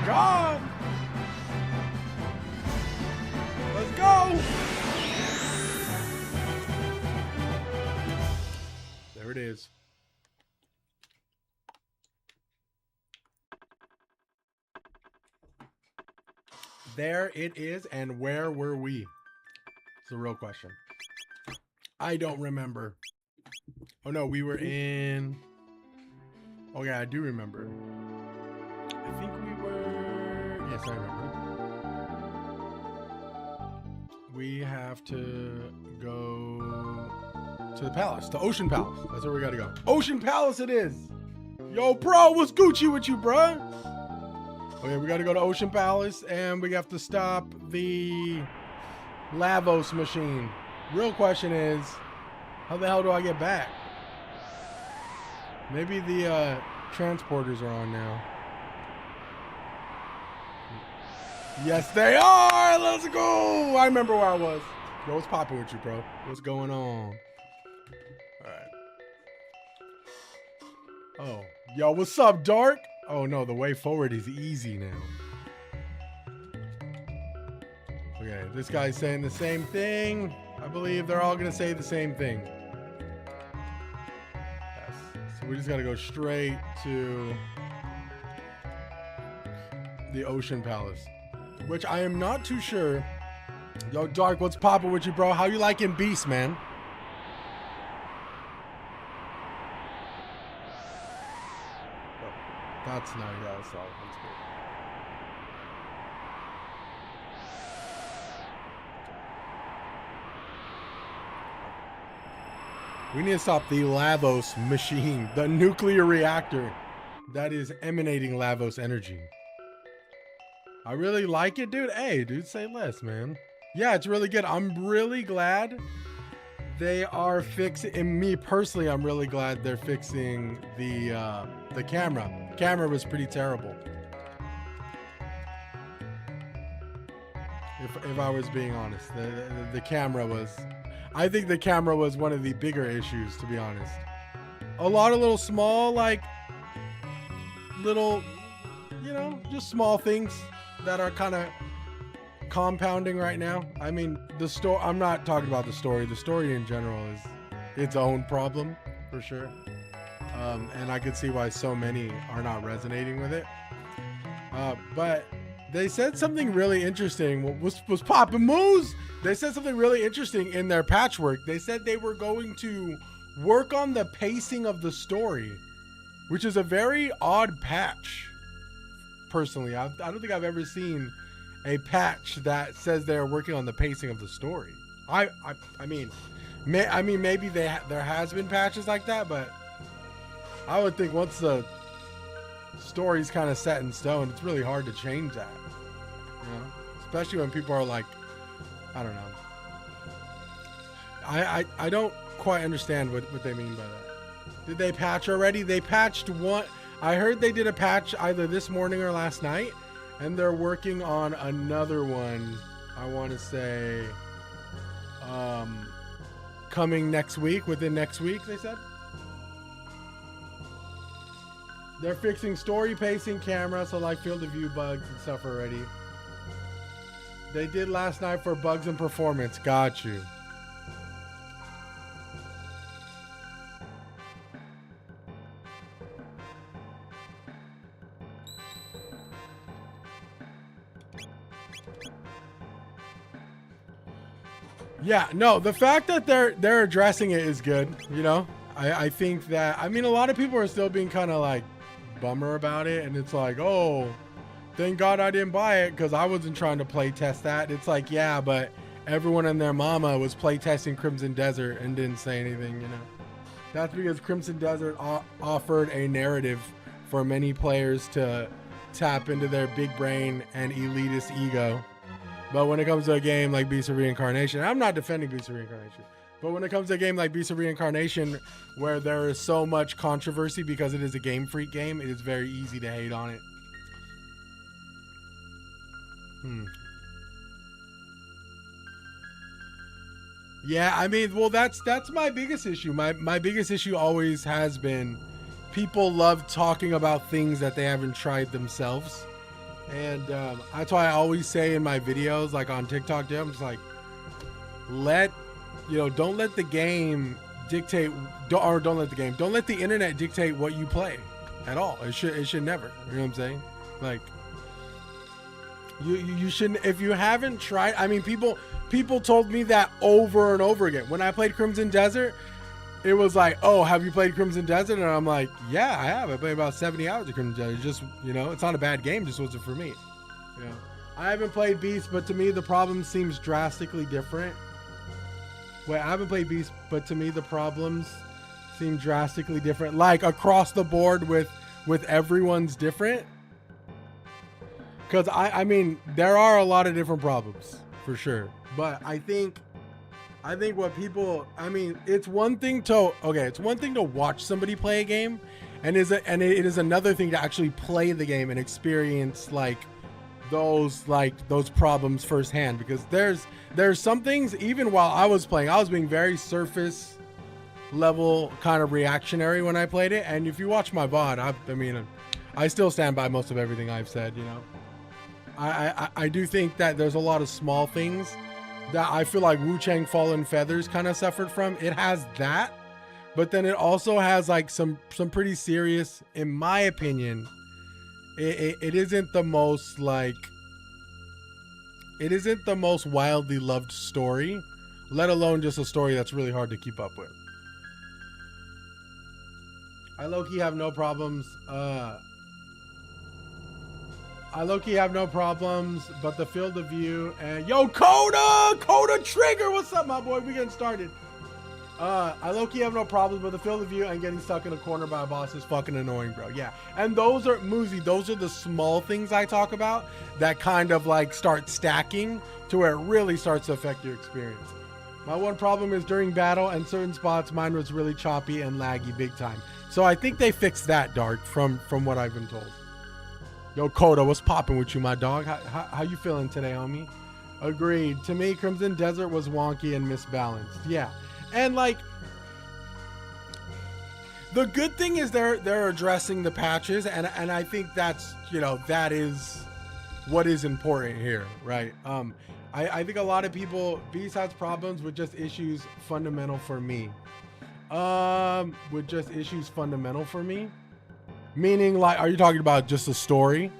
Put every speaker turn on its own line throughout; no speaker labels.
God. Let's go. There it is. There it is, and where were we? It's a real question. I don't remember. Oh no, we were in... Oh yeah, I do remember. I think we were... Yes, I remember. We have to go to the palace, to Ocean Palace. That's where we gotta go. Ocean Palace it is! Yo, bro, what's Gucci with you, bro? Okay, we gotta go to Ocean Palace, and we have to stop the Lavos machine. Real question is, how the hell do I get back? Maybe the transporters are on now. Yes, they are! Let's go! I remember where I was. Yo, what's popping with you, bro? What's going on? Alright. Oh. Yo, what's up, Dark? Oh no, the way forward is easy now. Okay, this guy's saying the same thing. I believe they're all gonna say the same thing. Yes. So we just gotta go straight to the Ocean Palace, which I am not too sure. Yo, Dark, what's poppin' with you, bro? How you liking Beast, man? That's not, yeah, that's all. That's good. We need to stop the Lavos machine, the nuclear reactor that is emanating Lavos energy. I really like it, dude. Hey, dude, say less, man. Yeah, it's really good. I'm really glad they are fixing, and me personally, I'm really glad they're fixing the camera. The camera was pretty terrible. If I was being honest, the camera was, I think the camera was one of the bigger issues, to be honest. A lot of little small, like, little, you know, just small things that are kind of compounding right now. I mean, the story, I'm not talking about the story. The story in general is its own problem, for sure. And I could see why so many are not resonating with it. But they said something really interesting. Was Papa Moose? They said something really interesting in their patchwork. They said they were going to work on the pacing of the story, which is a very odd patch. Personally, I don't think I've ever seen a patch that says they're working on the pacing of the story. I mean, maybe there has been patches like that, but I would think once the story's kind of set in stone, it's really hard to change that. You know, especially when people are like, I don't know. I don't quite understand what they mean by that. Did they patch already? They patched one. I heard they did a patch either this morning or last night, and they're working on another one. I want to say coming next week, within next week, they said. They're fixing story pacing, camera, so like field of view bugs and stuff already. They did last night for bugs and performance. Got you. Yeah, no, the fact that they're addressing it is good, you know? I think that, I mean, a lot of people are still being kind of like bummer about it, and it's like, oh, thank God I didn't buy it because I wasn't trying to play test that. It's like, yeah, but everyone and their mama was play testing Crimson Desert and didn't say anything, you know? That's because Crimson Desert offered a narrative for many players to tap into their big brain and elitist ego. But when it comes to a game like Beast of Reincarnation, I'm not defending Beast of Reincarnation, but when it comes to a game like Beast of Reincarnation, where there is so much controversy because it is a Game Freak game, it is very easy to hate on it. Yeah, I mean, well, that's my biggest issue. My biggest issue always has been people love talking about things that they haven't tried themselves. And that's why I always say in my videos, like on TikTok, dude, I'm just like, don't let the game dictate, don't let the internet dictate what you play at all. It should never. You know what I'm saying? Like, you shouldn't, if you haven't tried. I mean, people told me that over and over again. When I played Crimson Desert, it was like, oh, have you played Crimson Desert? And I'm like, yeah, I have. I played about 70 hours of Crimson Desert. Just, it's not a bad game, just wasn't for me. I haven't played Beast, but to me the problem seems drastically different. Wait, I haven't played Beast, but to me the problems seem drastically different. Like across the board with everyone's different. Because I mean, there are a lot of different problems for sure. But I think what people, I mean, it's one thing to watch somebody play a game, and it is another thing to actually play the game and experience those problems firsthand. Because there's some things, even while I was playing, I was being very surface level kind of reactionary when I played it. And if you watch my VOD, I still stand by most of everything I've said. I do think that there's a lot of small things that I feel like Wu Chang Fallen Feathers kind of suffered from. It has that, but then it also has like some pretty serious, in my opinion, it isn't the most wildly loved story, let alone just a story that's really hard to keep up with. I low-key have no problems. But the field of view and yo, Coda Trigger, what's up, my boy? We getting started. I low-key have no problems, but the field of view and getting stuck in a corner by a boss is fucking annoying, bro. Yeah, and those are the small things I talk about that kind of like start stacking to where it really starts to affect your experience. My one problem is during battle and certain spots, mine was really choppy and laggy big time. So I think they fixed that, Dark, from what I've been told. Yo, Coda, what's popping with you, my dog? How you feeling today, homie? Agreed. To me, Crimson Desert was wonky and misbalanced. Yeah. And like, the good thing is they're addressing the patches, and I think that's, that is what is important here, right? I think a lot of people, Beast has problems with just issues fundamental for me. Meaning, like, are you talking about just the story?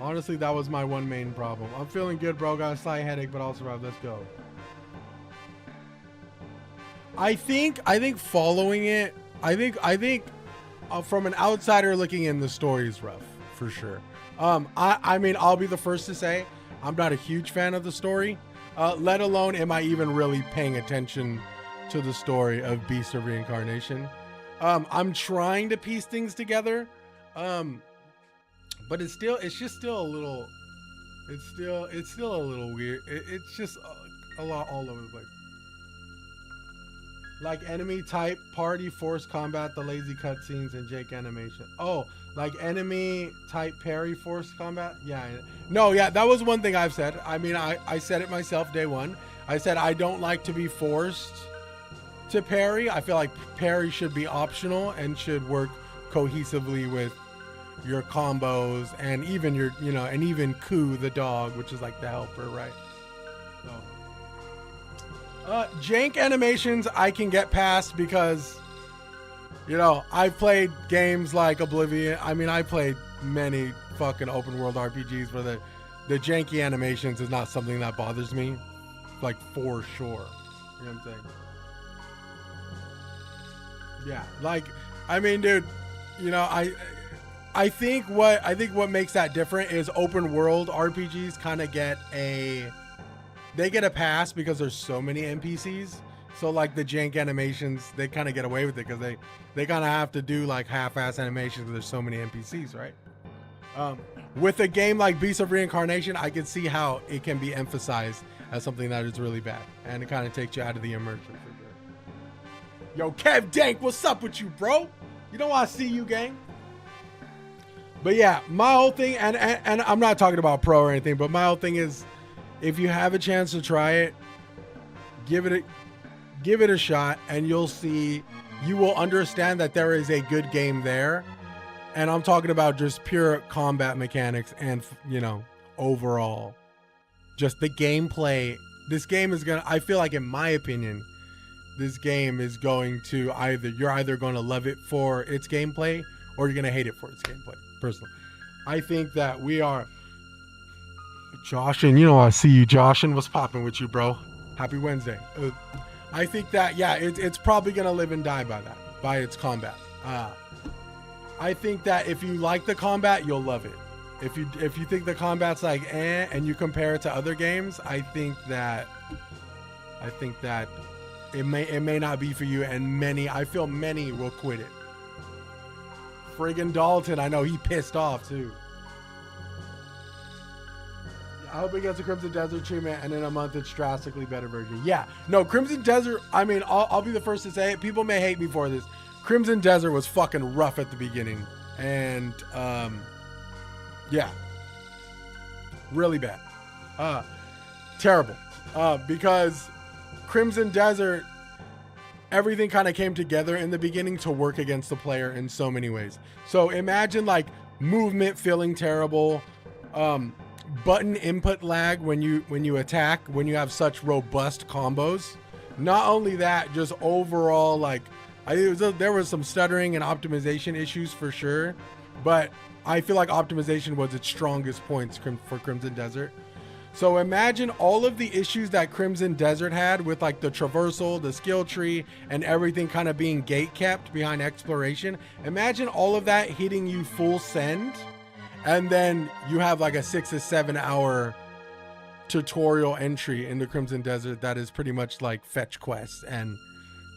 Honestly, that was my one main problem. I'm feeling good, bro. Got a slight headache, but I'll survive. Let's go. I think following it, I think from an outsider looking in, the story is rough, for sure. I mean, I'll be the first to say I'm not a huge fan of the story, let alone am I even really paying attention to the story of Beast of Reincarnation. I'm trying to piece things together, but it's still a little weird. It's just a lot all over the place. Like enemy type, party, force combat, the lazy cutscenes, and Jake animation. Oh, like enemy type parry, force combat? Yeah. No, yeah, that was one thing I've said. I mean, I said it myself day one. I said I don't like to be forced to parry. I feel like parry should be optional and should work cohesively with your combos and even your, and even Ku the dog, which is like the helper, right? So, jank animations I can get past because, I've played games like Oblivion. I mean, I played many fucking open world RPGs where the janky animations is not something that bothers me, like for sure. You know what I'm saying? Yeah, like, I mean, dude, I think what makes that different is open world RPGs kind of get a pass because there's so many NPCs. So like the jank animations, they kind of get away with it because they kind of have to do like half-ass animations because there's so many NPCs, right? With a game like Beast of Reincarnation, I can see how it can be emphasized as something that is really bad, and it kind of takes you out of the immersion. Yo, Kev Dank, what's up with you, bro? You know I see you, gang. But yeah, my whole thing, and I'm not talking about pro or anything, but my whole thing is, if you have a chance to try it, give it a shot, and you'll see, you will understand that there is a good game there, And I'm talking about just pure combat mechanics and, you know, overall, just the gameplay. This game is I feel like, in my opinion, this game is going to you're either going to love it for its gameplay or you're going to hate it for its gameplay, personally. I think that we are... Joshin, you know, I see you, Joshin. What's popping with you, bro? Happy Wednesday. I think that, yeah, it's probably going to live and die by its combat. I think that if you like the combat, you'll love it. If you think the combat's like and you compare it to other games, I think that it may not be for you, and I feel many will quit it. Friggin' Dalton, I know he pissed off too. I hope it gets a Crimson Desert treatment, and in a month it's drastically better version. Yeah, no, Crimson Desert, I mean, I'll be the first to say it. People may hate me for this. Crimson Desert was fucking rough at the beginning, and yeah, really bad, terrible, because Crimson Desert, everything kind of came together in the beginning to work against the player in so many ways. So imagine like movement feeling terrible, button input lag when you attack, when you have such robust combos. Not only that, just overall, like, there was some stuttering and optimization issues for sure, but I feel like optimization was its strongest points for Crimson Desert. So imagine all of the issues that Crimson Desert had with like the traversal, the skill tree, and everything kind of being gate kept behind exploration. Imagine all of that hitting you full send, and then you have like a 6 to 7 hour tutorial entry into Crimson Desert that is pretty much like fetch quests and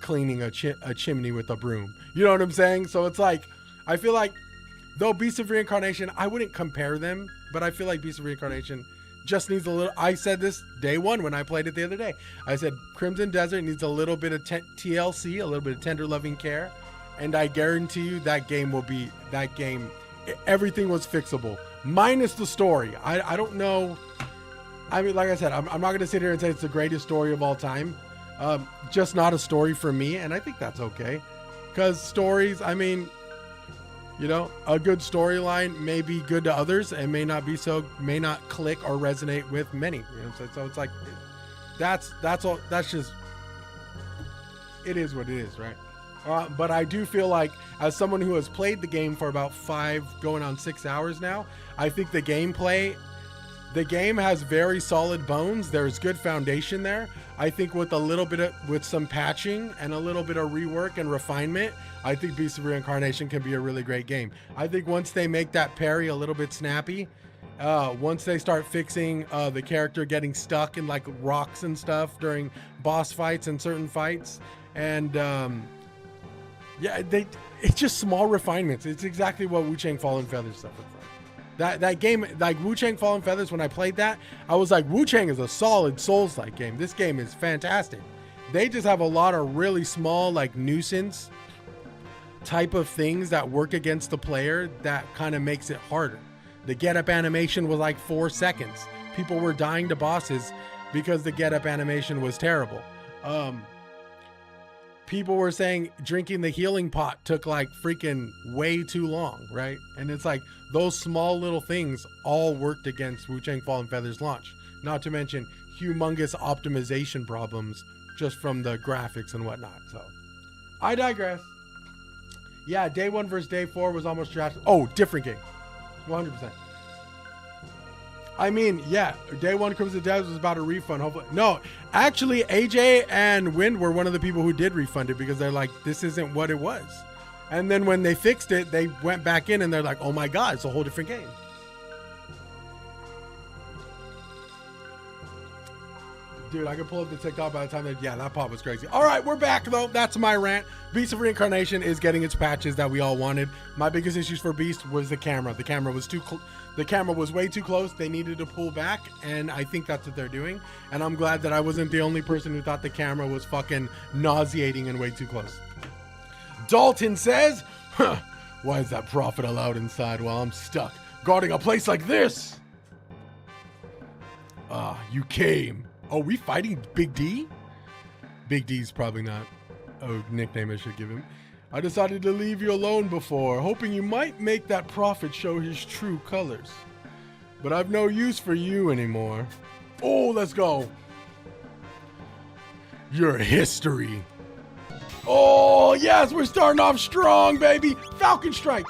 cleaning a chimney with a broom. You know what I'm saying? So it's like, I feel like, though Beast of Reincarnation, I wouldn't compare them, but I feel like Beast of Reincarnation just needs a little... I said this day one when I played it the other day. I said Crimson Desert needs a little bit of TLC, a little bit of tender loving care, and I guarantee you that game will be... That game... Everything was fixable, minus the story. I don't know. I mean, like I said, I'm not going to sit here and say it's the greatest story of all time. Just not a story for me, and I think that's okay. Because stories, I mean, you know, a good storyline may be good to others and may not click or resonate with many. You know, so it's like, that's all. That's just, it is what it is, right? But I do feel like, as someone who has played the game for about 5 going on 6 hours now, I think the game has very solid bones. There's good foundation there. I think with some patching and a little bit of rework and refinement, I think Beast of Reincarnation can be a really great game. I think once they make that parry a little bit snappy, once they start fixing the character getting stuck in like rocks and stuff during boss fights and certain fights, and yeah, it's just small refinements. It's exactly what Wu-Chang Fallen Feathers stuff looks like. That game, like Wu-Chang Fallen Feathers, when I played that, I was like, Wu-Chang is a solid Souls-like game. This game is fantastic. They just have a lot of really small, like, nuisance type of things that work against the player that kind of makes it harder. The get-up animation was like 4 seconds. People were dying to bosses because the get-up animation was terrible. People were saying drinking the healing pot took like freaking way too long, right? And it's like those small little things all worked against Wu-Chang Fallen Feathers launch. Not to mention humongous optimization problems just from the graphics and whatnot. So I digress. Yeah, day 1 versus day 4 was almost drastic. Oh, different game. 100%. I mean, yeah, day 1 Crimson Desert was about a refund. Hopefully, no, actually, AJ and Wind were one of the people who did refund it because they're like, this isn't what it was. And then when they fixed it, they went back in and they're like, oh my God, it's a whole different game. Dude, I could pull up the TikTok by the time that pop was crazy. All right, we're back though. That's my rant. Beast of Reincarnation is getting its patches that we all wanted. My biggest issues for Beast was the camera. The camera was way too close. They needed to pull back, and I think that's what they're doing. And I'm glad that I wasn't the only person who thought the camera was fucking nauseating and way too close. Dalton says, why is that prophet allowed inside while I'm stuck guarding a place like this? You came. Oh, we fighting Big D? Big D's probably not a nickname I should give him. I decided to leave you alone before, hoping you might make that prophet show his true colors. But I've no use for you anymore. Oh, let's go. Your history. Oh, yes, we're starting off strong, baby. Falcon Strike.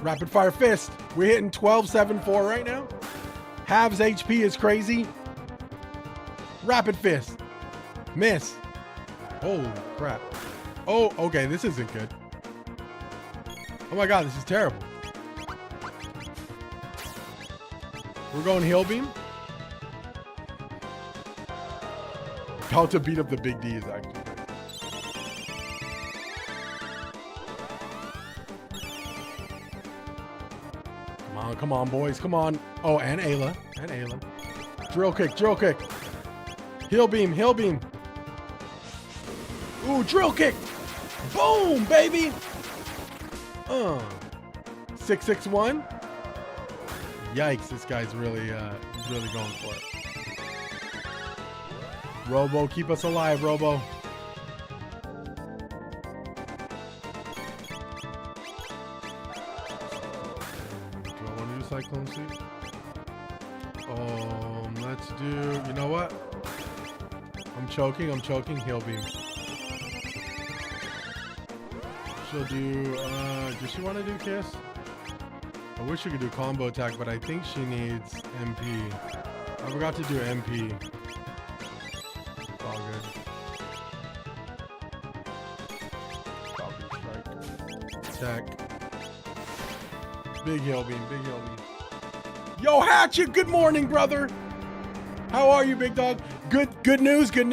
Rapid Fire Fist. We're hitting 12-7-4 right now. Halves HP is crazy. Rapid Fist. Miss. Holy crap. Oh, okay, this isn't good. Oh my god, this is terrible. We're going Heal Beam. How to beat up the big D is actually good. Come on, boys, come on. Oh, and Ayla. Drill kick. Heal Beam. Ooh, drill kick. Boom, baby. 661. Yikes, this guy's really going for it. Robo, keep us alive, Robo. Do I want to do Cyclone Suit? Let's do, you know what? I'm choking, Heal Beam. She'll do, does she want to do Kiss? I wish she could do combo attack, but I think she needs MP. I forgot to do MP. It's all good. Falcon Strike. Attack. Big Heal Beam. Yo, Hatchet, good morning, brother. How are you, big dog? Good news. The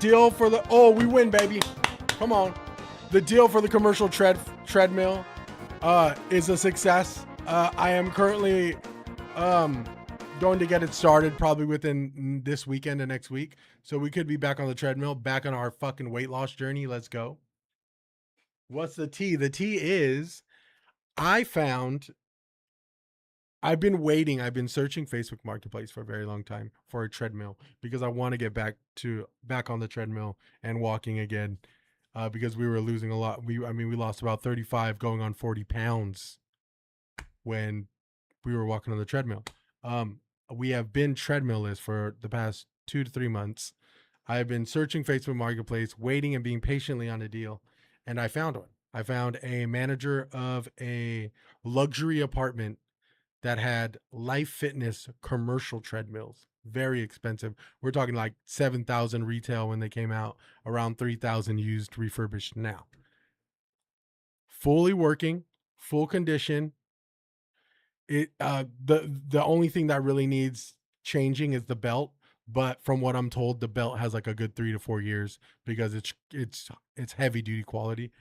deal for the, oh, we win, baby. Come on. The deal for the commercial treadmill is a success. I am currently going to get it started probably within this weekend and next week. So we could be back on the treadmill, back on our fucking weight loss journey. Let's go. What's the tea? The tea is I've been waiting. I've been searching Facebook Marketplace for a very long time for a treadmill because I want to get back on the treadmill and walking again. Because we were losing a lot. We lost about 35 going on 40 pounds when we were walking on the treadmill. We have been treadmill-less for the past 2 to 3 months. I've been searching Facebook Marketplace, waiting and being patiently on a deal, and I found one. I found a manager of a luxury apartment that had Life Fitness commercial treadmills. Very expensive. We're talking like 7,000 retail when they came out, around 3,000 used refurbished now. Fully working, full condition. The only thing that really needs changing is the belt, but from what I'm told, the belt has like a good 3 to 4 years because it's heavy duty quality.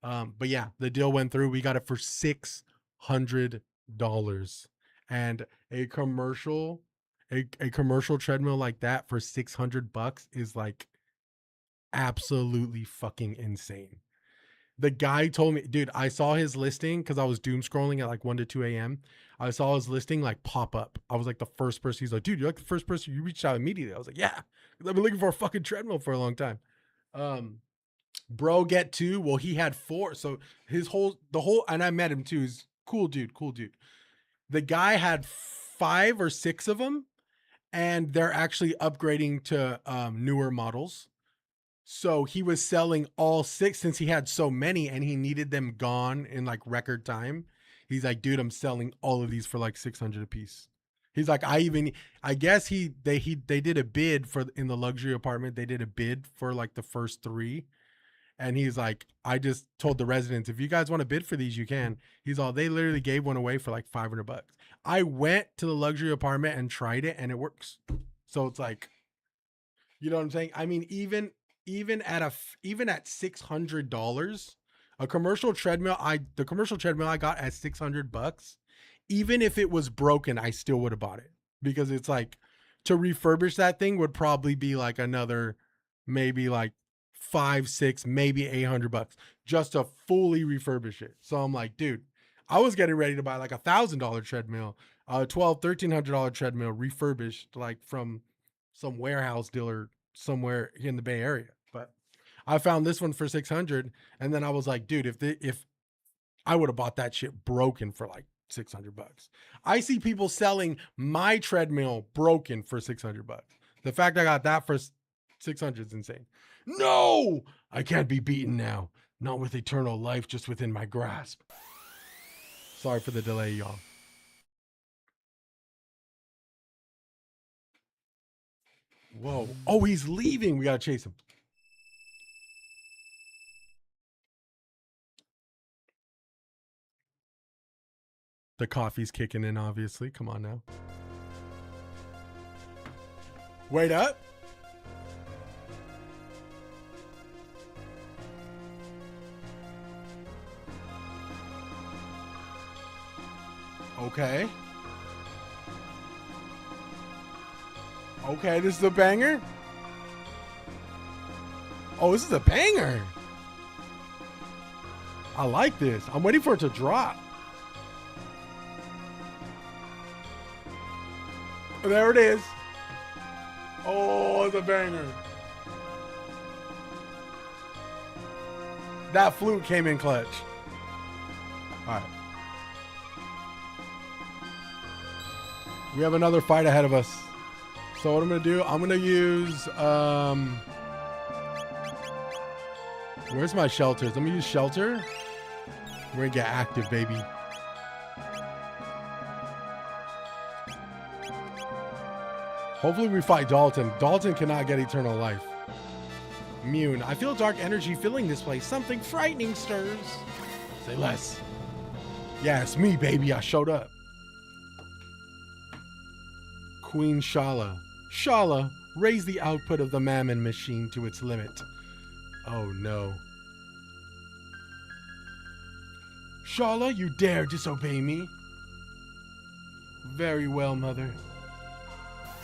But yeah, the deal went through. We got it for $600, and a commercial treadmill like that for $600 is like absolutely fucking insane. The guy told me, dude, I saw his listing because I was doom scrolling at like 1 to 2 a.m. I saw his listing like pop up. I was like the first person. He's like, dude, you're like the first person. You reached out immediately. I was like, yeah, because I've been looking for a fucking treadmill for a long time. Bro, get 2. Well, he had 4. So and I met him too. He's cool dude. The guy had 5 or 6 of them, and they're actually upgrading to newer models. So he was selling all 6 since he had so many and he needed them gone in like record time. He's like, dude, I'm selling all of these for like $600 a piece. He's like, I guess they did a bid in the luxury apartment. They did a bid for like the first 3. And he's like, I just told the residents, if you guys want to bid for these, you can. He's all, they literally gave one away for like $500. I went to the luxury apartment and tried it and it works. So it's like, you know what I'm saying? I mean, even at $600, a commercial treadmill, the commercial treadmill I got at $600, even if it was broken, I still would have bought it because it's like to refurbish that thing would probably be like another, maybe like 5, 6, maybe $800 just to fully refurbish it. So I'm like, dude, I was getting ready to buy like $1,000 treadmill, $1,200, $1,300 treadmill refurbished, like from some warehouse dealer somewhere in the Bay Area. But I found this one for 600, and then I was like, dude, if I would have bought that shit broken for like 600 bucks. I see people selling my treadmill broken for 600 bucks. The fact I got that for 600 is insane. No, I can't be beaten now. Not with eternal life just within my grasp. Sorry for the delay, y'all. Whoa. Oh, he's leaving. We got to chase him. The coffee's kicking in, obviously. Come on now. Wait up. Okay. Okay, this is a banger. Oh, this is a banger. I like this. I'm waiting for it to drop. There it is. Oh, it's a banger. That flute came in clutch. All right. We have another fight ahead of us. So what I'm going to do, I'm going to use, where's my shelters? I'm going to use shelter. We're going to get active, baby. Hopefully we fight Dalton. Dalton cannot get eternal life. Immune. I feel dark energy filling this place. Something frightening stirs. Say less. Yeah, it's me, baby. I showed up. Queen Shala. Shala, raise the output of the Mammon machine to its limit. Oh no. Shala, you dare disobey me? Very well, mother.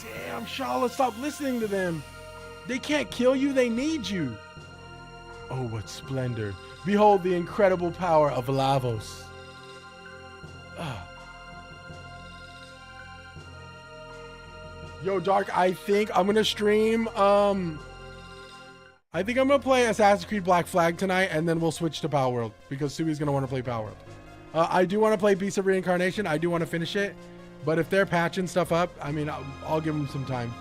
Damn, Shala, stop listening to them. They can't kill you, they need you. Oh, what splendor. Behold the incredible power of Lavos. Yo, Dark, I think I'm going to stream, I think I'm going to play Assassin's Creed Black Flag tonight, and then we'll switch to Power World, because Sui's going to want to play Power World. I do want to play Beast of Reincarnation. I do want to finish it, but if they're patching stuff up, I mean, I'll give them some time.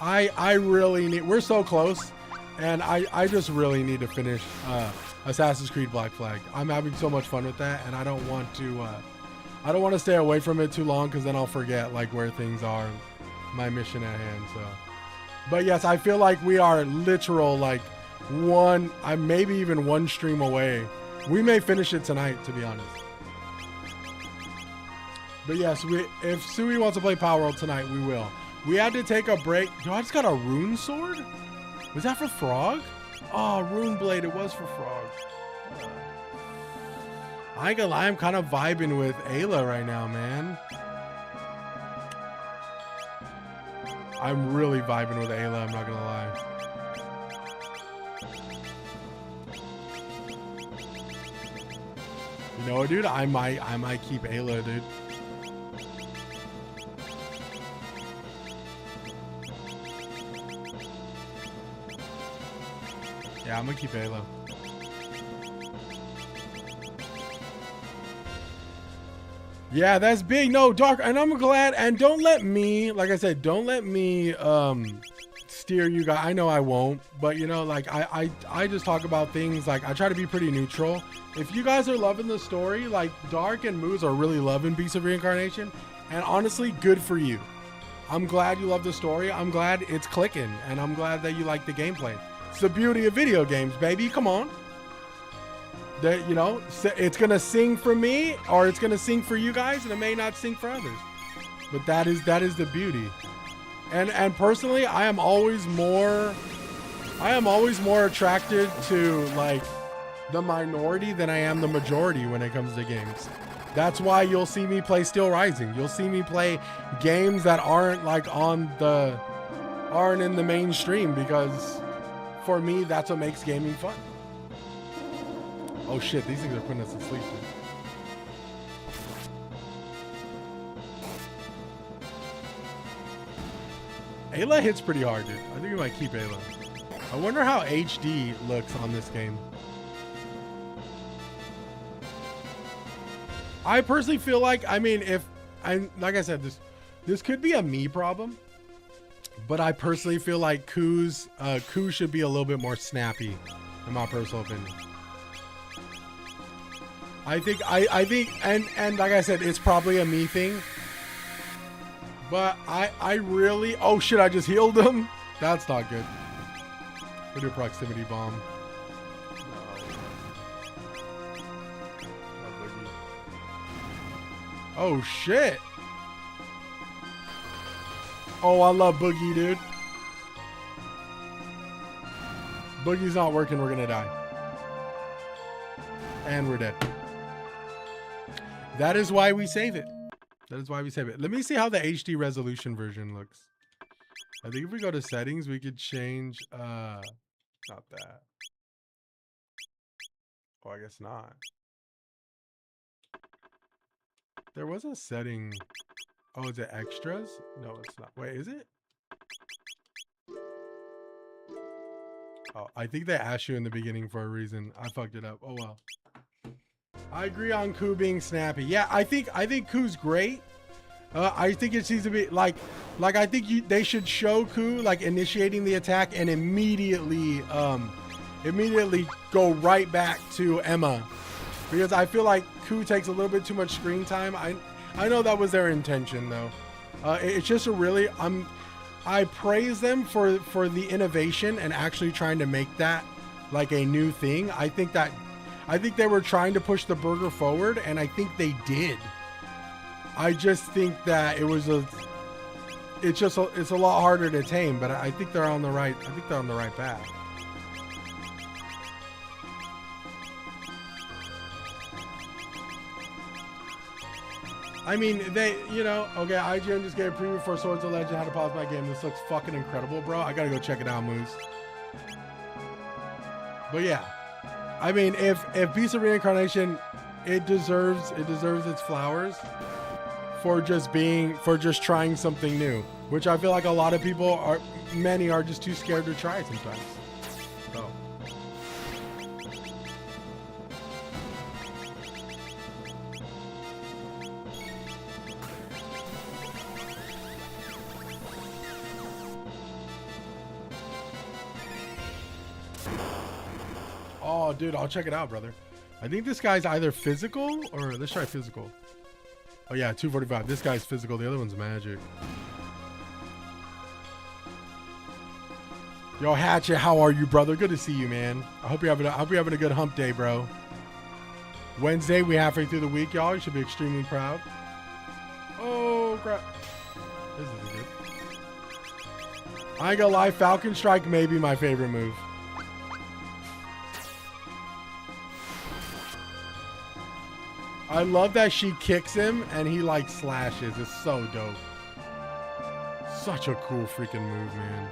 I really need, we're so close, and I just really need to finish Assassin's Creed Black Flag. I'm having so much fun with that, and I don't want to stay away from it too long, because then I'll forget like where things are, my mission at hand. So, but yes, I feel like we are literal like maybe even one stream away. We may finish it tonight, to be honest. But yes, if Sui wants to play Power World tonight, we will. We had to take a break. Yo, I just got a rune sword? Was that for Frog? Oh, rune blade. It was for Frog. I ain't gonna lie, I'm kind of vibing with Ayla right now, man. I'm really vibing with Ayla, I'm not gonna lie. You know what, dude? I might keep Ayla, dude. Yeah, I'm gonna keep Ayla. Yeah, that's big. No, Dark, and I'm glad. And don't let me, like I said, don't let me steer you guys. I know I won't, but you know, like I just talk about things. Like I try to be pretty neutral. If you guys are loving the story, like Dark and Moose are really loving Beast of Reincarnation, and honestly, good for you. I'm glad you love the story. I'm glad it's clicking, and I'm glad that you like the gameplay. It's the beauty of video games, baby. Come on. That, you know, it's gonna sing for me, or it's gonna sing for you guys, and it may not sing for others. But that is the beauty. And personally, I am always more attracted to like the minority than I am the majority when it comes to games. That's why you'll see me play Steel Rising. You'll see me play games that aren't in the mainstream, because for me, that's what makes gaming fun. Oh shit, these things are putting us to sleep, dude. Ayla hits pretty hard, dude. I think we might keep Ayla. I wonder how HD looks on this game. I personally feel like, I mean, like I said, this could be a me problem, but I personally feel like Ku should be a little bit more snappy, in my personal opinion. I think, and like I said, it's probably a me thing, but I really, oh shit, I just healed him. That's not good. We'll do a proximity bomb. Oh shit. Oh, I love Boogie, dude. Boogie's not working, we're gonna die. And we're dead. That is why we save it. That is why we save it. Let me see how the HD resolution version looks. I think if we go to settings, we could change, not that. Oh, I guess not. There was a setting. Oh, is it extras? No, it's not. Wait, is it? Oh, I think they asked you in the beginning for a reason. I fucked it up. Oh well. I agree on Ku being snappy. Yeah, I think Ku's great. I think it needs to be like I think they should show Ku like initiating the attack and immediately go right back to Emma, because I feel like Ku takes a little bit too much screen time. I know that was their intention though. It's just a really I praise them for the innovation and actually trying to make that like a new thing. I think they were trying to push the burger forward, and I think they did. I just think that it's a lot harder to tame, but I think they're on the right path. I mean, okay, IGN just gave a preview for Swords of Legend, how to pause my game. This looks fucking incredible, bro. I gotta go check it out, Moose. But yeah, I mean, if Beast of Reincarnation, it deserves its flowers for just trying something new, which I feel like a lot of people many are just too scared to try sometimes. So. Oh, dude, I'll check it out, brother. I think this guy's either physical or let's try physical. Oh yeah, 245. This guy's physical. The other one's magic. Yo, Hatchet, how are you, brother? Good to see you, man. I hope you're having a good hump day, bro. Wednesday, we halfway through the week, y'all. You should be extremely proud. Oh crap. This isn't good. I ain't gonna lie, Falcon Strike may be my favorite move. I love that she kicks him and he like slashes. It's so dope. Such a cool freaking move, man.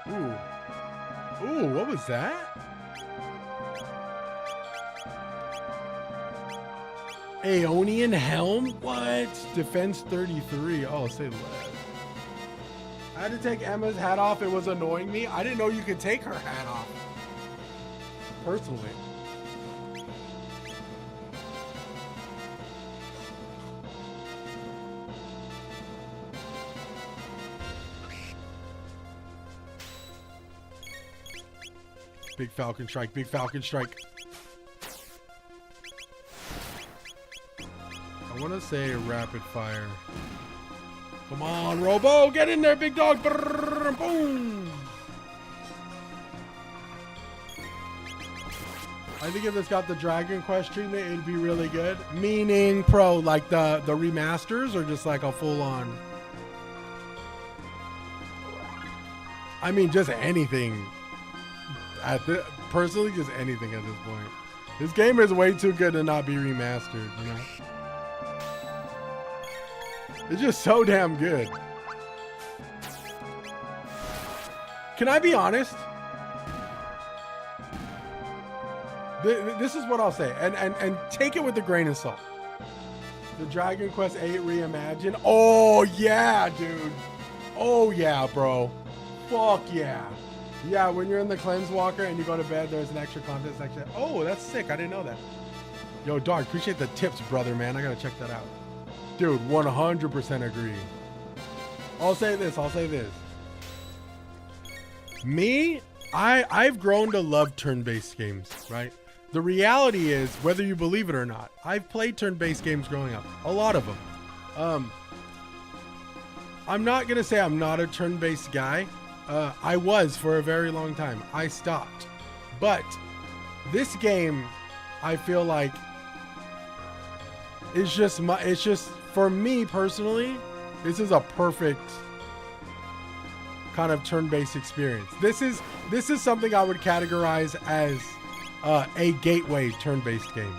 Ooh. Ooh, what was that? Aeonian Helm? What? Defense 33. Oh, say less. I had to take Emma's hat off. It was annoying me. I didn't know you could take her hat off. Personally. Big Falcon Strike, big Falcon Strike. I want to say rapid fire. Come on, Robo, get in there, big dog. Brrr, boom. I think if it's got the Dragon Quest treatment, it'd be really good. Meaning pro, like the remasters, or just like a full on. I mean, just anything. Personally, just anything at this point. This game is way too good to not be remastered, you know? It's just so damn good. Can I be honest? This is what I'll say, and take it with a grain of salt. The Dragon Quest 8 Reimagined. Oh yeah, dude. Oh yeah, bro. Fuck yeah. Yeah, when you're in the Cleanse Walker and you go to bed, there's an extra content section. Oh, that's sick. I didn't know that. Yo, Dark, appreciate the tips, brother, man. I gotta check that out. Dude, 100% agree. I'll say this. Me, I've grown to love turn-based games, right? The reality is, whether you believe it or not, I've played turn-based games growing up. A lot of them. I'm not gonna say I'm not a turn-based guy. I was for a very long time. I stopped. But this game, I feel like, it's just for me personally, this is a perfect kind of turn-based experience. This is something I would categorize as a gateway turn-based game,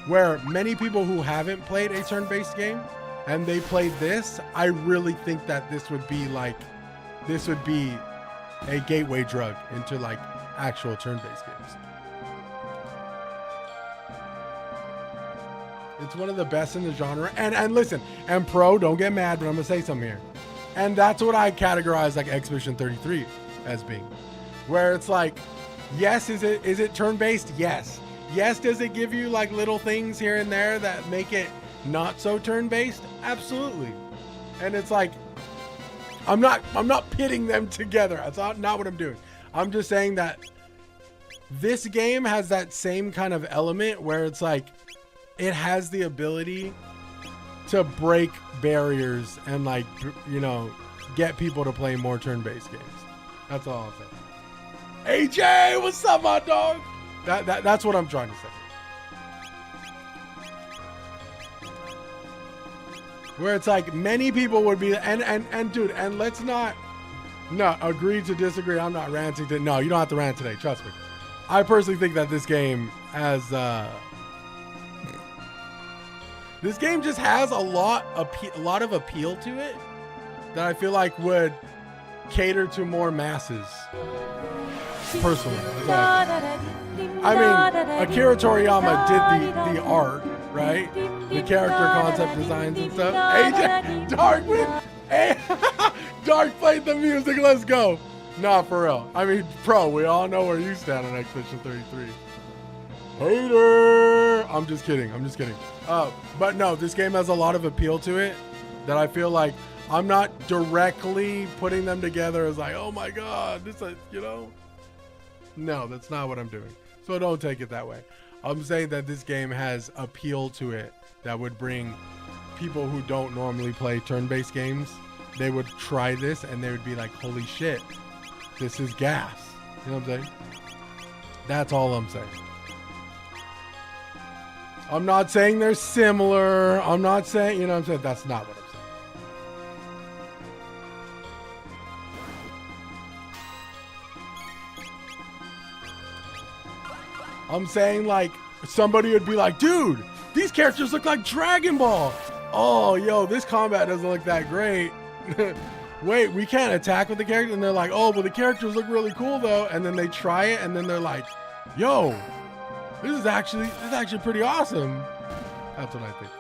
where many people who haven't played a turn-based game and they played this, I really think that this would be a gateway drug into like actual turn-based games. It's one of the best in the genre. And listen, and Pro, don't get mad, but I'm gonna say something here. And that's what I categorize like Expedition 33 as being. Where it's like, yes, is it turn-based? Yes. Yes, does it give you like little things here and there that make it not so turn-based? Absolutely. And it's like, I'm not pitting them together. That's not what I'm doing. I'm just saying that this game has that same kind of element where it's like, it has the ability to break barriers and like, you know, get people to play more turn-based games. That's all I'll say. AJ, what's up, my dog? That's what I'm trying to say. Where it's like many people would be, and dude, and let's not, no, agree to disagree. I'm not ranting to, no, you don't have to rant today. Trust me. I personally think that this game has, this game just has a lot of appeal to it that I feel like would cater to more masses. Personally, I mean, Akira Toriyama did the art, right? The character concept designs and stuff. AJ, Dark played the music. Let's go. Nah, for real. I mean, Pro, we all know where you stand on Expedition 33. Hater. I'm just kidding. But no, this game has a lot of appeal to it that I feel like I'm not directly putting them together as like, oh my God, this is, you know. No, that's not what I'm doing. So don't take it that way. I'm saying that this game has appeal to it that would bring people who don't normally play turn-based games. They would try this and they would be like, holy shit, this is gas. You know what I'm saying? That's all I'm saying. I'm not saying they're similar. I'm not saying, you know what I'm saying? That's not what I'm saying. I'm saying like somebody would be like, dude, these characters look like Dragon Ball. Oh, yo, this combat doesn't look that great. Wait, we can't attack with the character. And they're like, oh, but the characters look really cool though. And then they try it and then they're like, yo, this is actually pretty awesome. That's what I think.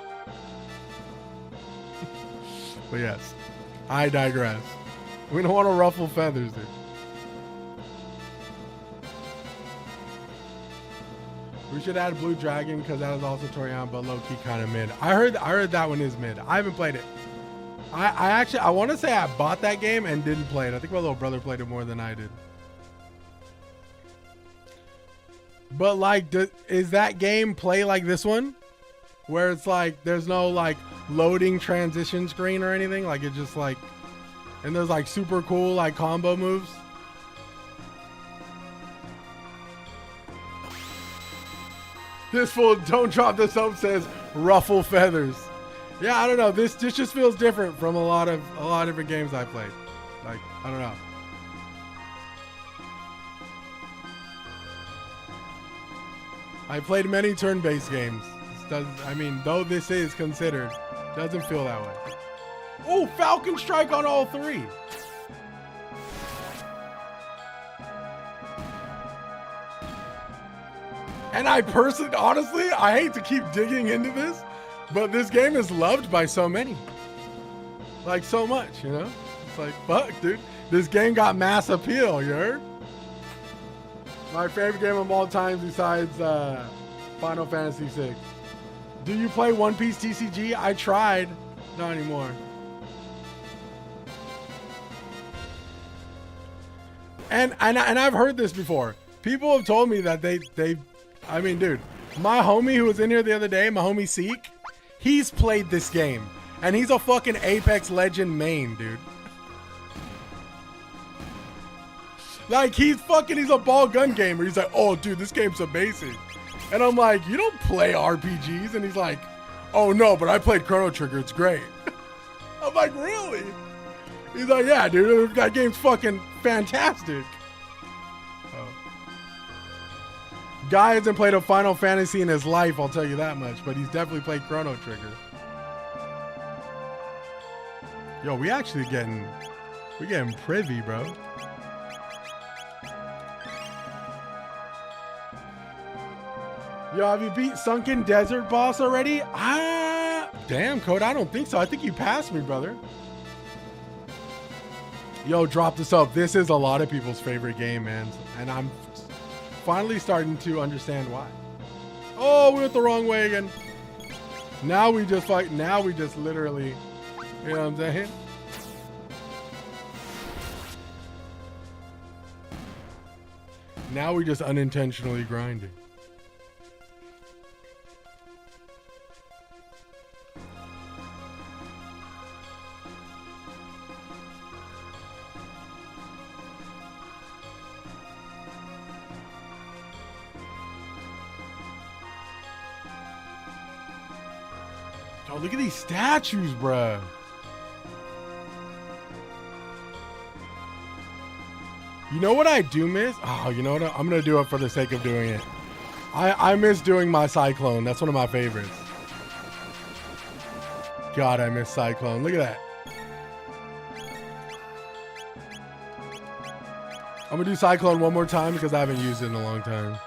But yes, I digress. We don't want to ruffle feathers, dude. We should add Blue Dragon because that is also Toriyama, but low-key kind of mid. I heard that one is mid. I haven't played it. I want to say I bought that game and didn't play it. I think my little brother played it more than I did. But like, is that game play like this one? Where it's like, there's no like loading transition screen or anything? Like it's just like, and there's like super cool like combo moves? This fool, don't drop the soap, says ruffle feathers. Yeah, I don't know. This just feels different from a lot of different games I played. Like, I don't know. I played many turn-based games. I mean, though this is considered, doesn't feel that way. Oh, Falcon Strike on all three. And I personally, honestly, I hate to keep digging into this, But this game is loved by so many. Like, so much, you know? It's like, fuck, dude. This game got mass appeal, you heard? My favorite game of all time besides Final Fantasy VI. Do you play One Piece TCG? I tried. Not anymore. And I've heard this before. People have told me that I mean, dude, my homie who was in here the other day, my homie Seek, he's played this game. And he's a fucking Apex Legend main, dude. Like, he's a ball gun gamer. He's like, oh, dude, this game's amazing. And I'm like, you don't play RPGs? And he's like, oh, no, but I played Chrono Trigger. It's great. I'm like, really? He's like, yeah, dude, that game's fucking fantastic. Oh. Guy hasn't played a Final Fantasy in his life, I'll tell you that much. But he's definitely played Chrono Trigger. Yo, we getting privy, bro. Yo, have you beat Sunken Desert boss already? Damn, Code, I don't think so. I think you passed me, brother. Yo, drop this up. This is a lot of people's favorite game, man. And I'm finally starting to understand why. Oh, we went the wrong way again. Now we just literally, you know what I'm saying? Now we just unintentionally grinding. Oh, look at these statues, bruh. You know what I do miss? Oh, you know what? I'm going to do it for the sake of doing it. I miss doing my Cyclone. That's one of my favorites. God, I miss Cyclone. Look at that. I'm going to do Cyclone one more time because I haven't used it in a long time.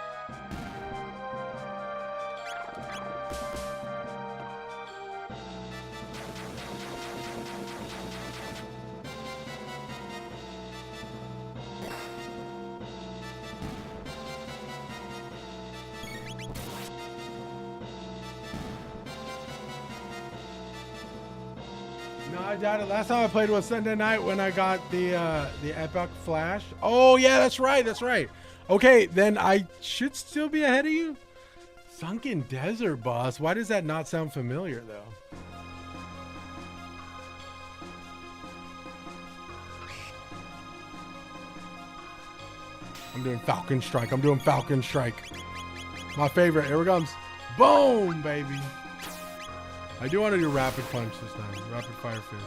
Last time I played was Sunday night when I got the Epic Flash. Oh yeah, that's right. Okay, then I should still be ahead of you. Sunken Desert boss. Why does that not sound familiar though? I'm doing Falcon Strike. My favorite. Here it comes. Boom, baby. I do want to do Rapid Punch this time. Rapid Fire Fist.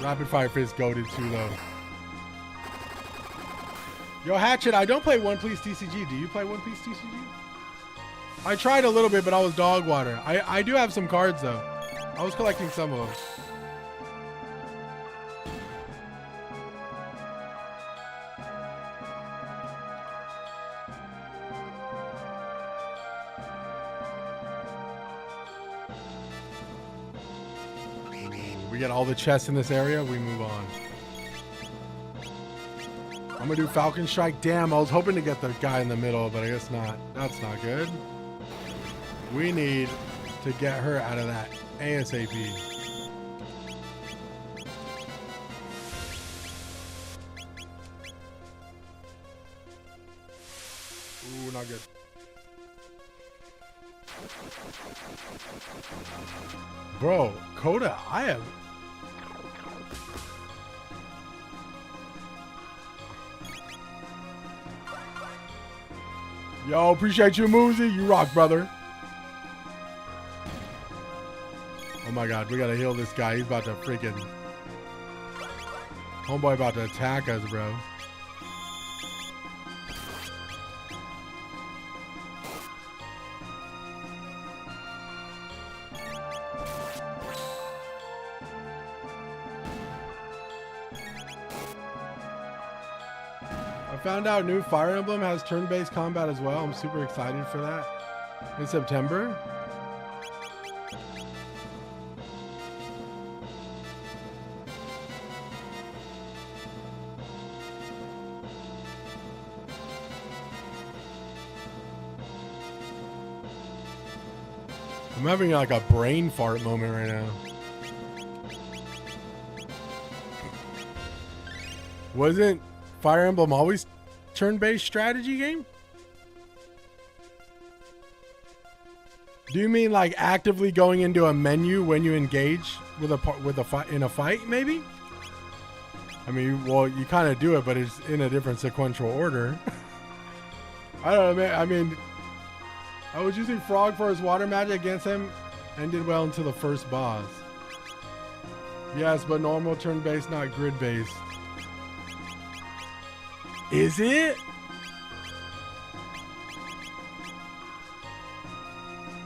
Rapid Fire Fist goated too low. Yo, Hatchet, I don't play One Piece TCG. Do you play One Piece TCG? I tried a little bit, but I was dog water. I do have some cards, though. I was collecting some of them. We get all the chests in this area, we move on. I'm gonna do Falcon Strike. Damn, I was hoping to get the guy in the middle, but I guess not. That's not good. We need to get her out of that ASAP. Ooh, not good. Bro, Coda, I have... Yo, appreciate you, Moozy. You rock, brother. Oh my god, we gotta heal this guy. He's about to freaking... Homeboy about to attack us, bro. Found out new Fire Emblem has turn-based combat as well. I'm super excited for that. In September. I'm having like a brain fart moment right now. Wasn't Fire Emblem always turn-based strategy game? Do you mean like actively going into a menu when you engage with a fight in a fight? Maybe. I mean, well, you kind of do it, but it's in a different sequential order. I don't know, man. I mean, I was using Frog for his water magic against him and did well until the first boss. Yes, but normal turn-based, not grid-based. Is it?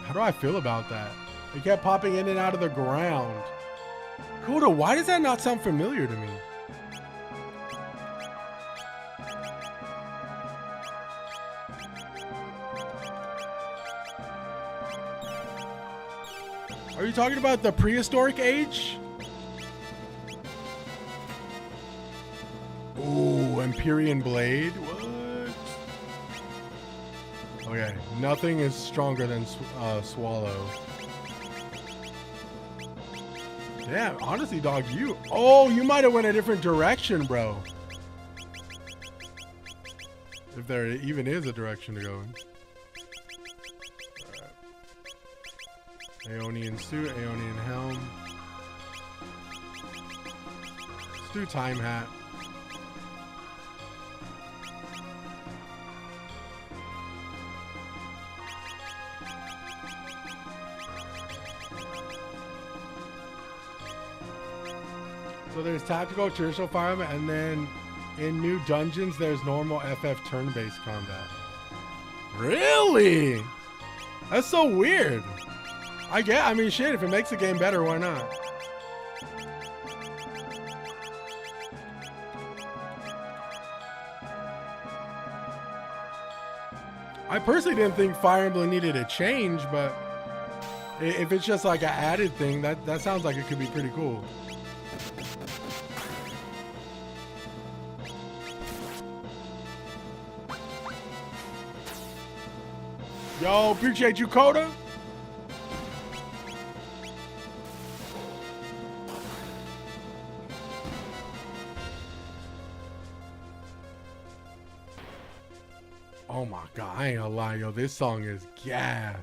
How do I feel about that? It kept popping in and out of the ground. Koda, why does that not sound familiar to me? Are you talking about the prehistoric age? Ooh, Empyrean Blade? What? Okay, nothing is stronger than Swallow. Damn, honestly, dog, you... Oh, you might have went a different direction, bro. If there even is a direction to go in. Aeonian suit, Aeonian helm. Let's do time hat. So there's tactical, traditional Fire Emblem, and then in new dungeons there's normal FF turn-based combat. Really? That's so weird. I mean, shit, if it makes the game better, why not? I personally didn't think Fire Emblem needed a change, but if it's just like an added thing, that sounds like it could be pretty cool. Yo, appreciate you, Koda. Oh my god, I ain't gonna lie, yo, this song is gas.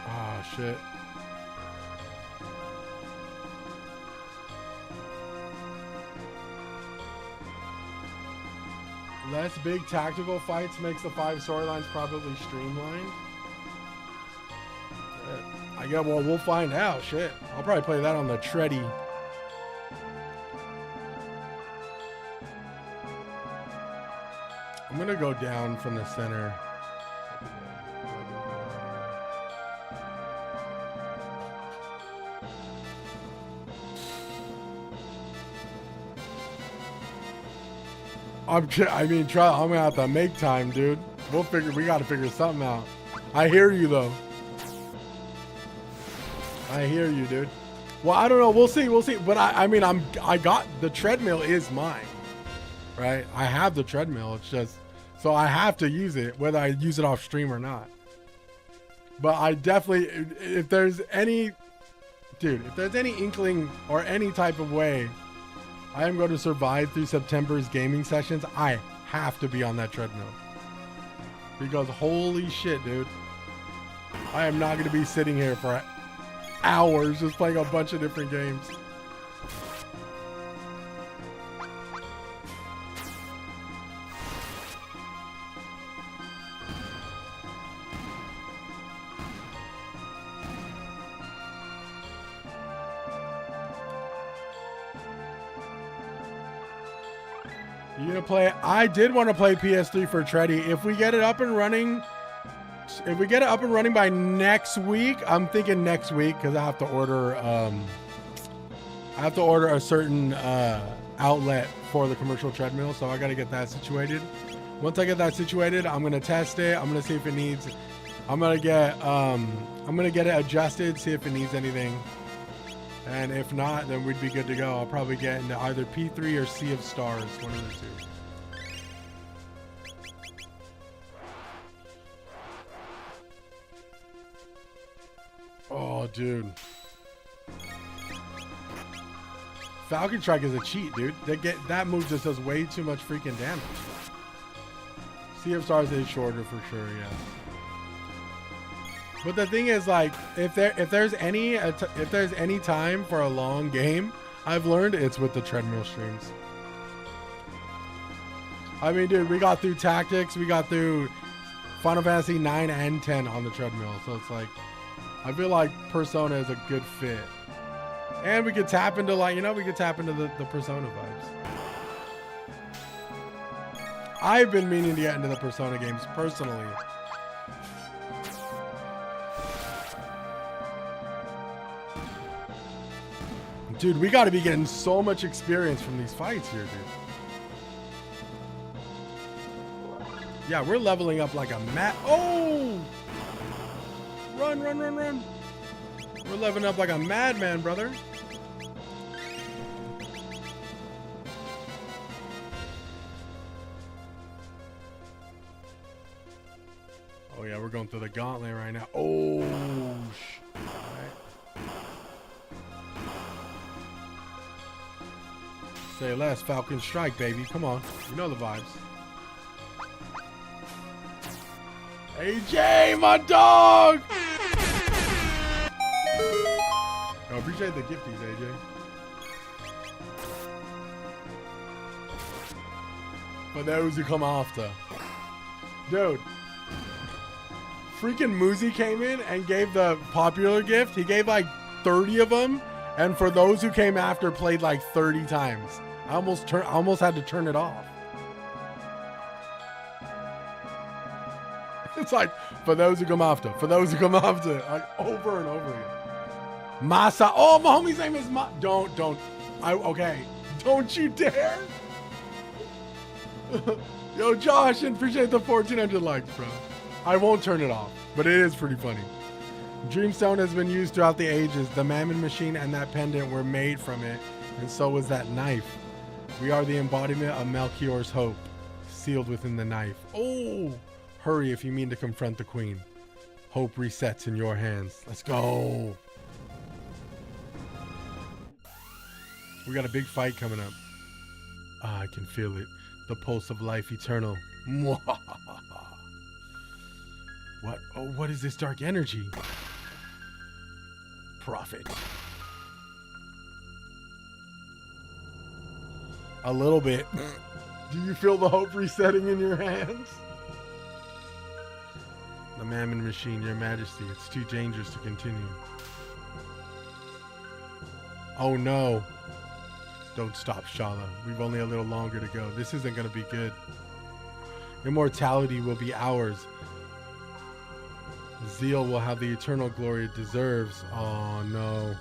Oh shit. Less big tactical fights makes the 5 storylines probably streamlined. I guess, well, we'll find out. Shit. I'll probably play that on the Tready. I'm gonna go down from the center. I'm gonna have to make time, dude. We gotta figure something out. I hear you though. I hear you, dude. Well, I don't know. We'll see. But I got the treadmill is mine, right? I have the treadmill. It's just, so I have to use it, whether I use it off stream or not. But I definitely, if there's any inkling or any type of way I am going to survive through September's gaming sessions, I have to be on that treadmill. Because holy shit, dude. I am not going to be sitting here for hours just playing a bunch of different games. You gonna play? I did want to play PS3 for Tready. If we get it up and running, by next week, I'm thinking next week because I have to order. A certain outlet for the commercial treadmill, so I got to get that situated. Once I get that situated, I'm gonna test it. I'm gonna see if it needs I'm gonna get it adjusted, see if it needs anything. And if not, then we'd be good to go. I'll probably get into either P3 or Sea of Stars, one of the two. Oh, dude. Falcon Strike is a cheat, dude. That move just does way too much freaking damage. Sea of Stars is shorter for sure, yeah. But the thing is, like, if there's any time for a long game, I've learned it's with the treadmill streams. I mean, dude, we got through Tactics, we got through Final Fantasy 9 and 10 on the treadmill, so it's like, I feel like Persona is a good fit. And we could tap into, like, you know, we could tap into the Persona vibes. I've been meaning to get into the Persona games personally. Dude, we gotta be getting so much experience from these fights here, dude. Yeah, we're leveling up like a Oh! Run, run, run, run. We're leveling up like a madman, brother. Oh yeah, we're going through the gauntlet right now. Oh, right. Say less, Falcon Strike, baby. Come on, you know the vibes. AJ, my dog! I appreciate the gifties, AJ. For those who come after. Dude. Freaking Muzi came in and gave the popular gift. He gave like 30 of them. And for those who came after, played like 30 times. I almost had to turn it off. It's like, for those who come after, for those who come after, like over and over again. Masa, oh, my homie's name is okay. Don't you dare. Yo, Josh, and appreciate the 1,400 likes, bro. I won't turn it off, but it is pretty funny. Dreamstone has been used throughout the ages. The Mammon Machine and that pendant were made from it, and so was that knife. We are the embodiment of Melchior's hope, sealed within the knife. Oh, hurry if you mean to confront the queen. Hope resets in your hands. Let's go. We got a big fight coming up. Ah, I can feel it. The pulse of life eternal. What? Oh, what is this dark energy? Prophet. A little bit. Do you feel the hope resetting in your hands? The Mammon Machine, your majesty. It's too dangerous to continue. Oh no. Don't stop, Shala. We've only a little longer to go. This isn't going to be good. Immortality will be ours. Zeal will have the eternal glory it deserves. Oh no.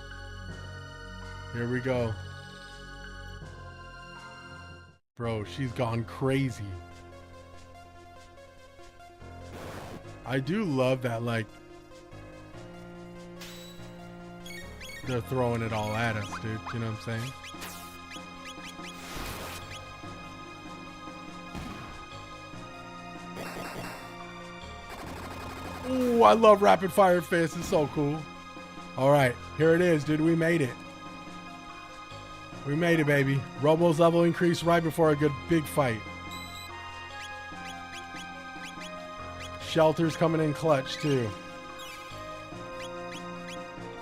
Here we go. Bro, she's gone crazy. I do love that, like, they're throwing it all at us, dude. You know what I'm saying? Ooh, I love rapid fire fists. It's so cool. All right, here it is, dude. We made it. We made it, baby. Robo's level increased right before a good big fight. Shelter's coming in clutch, too.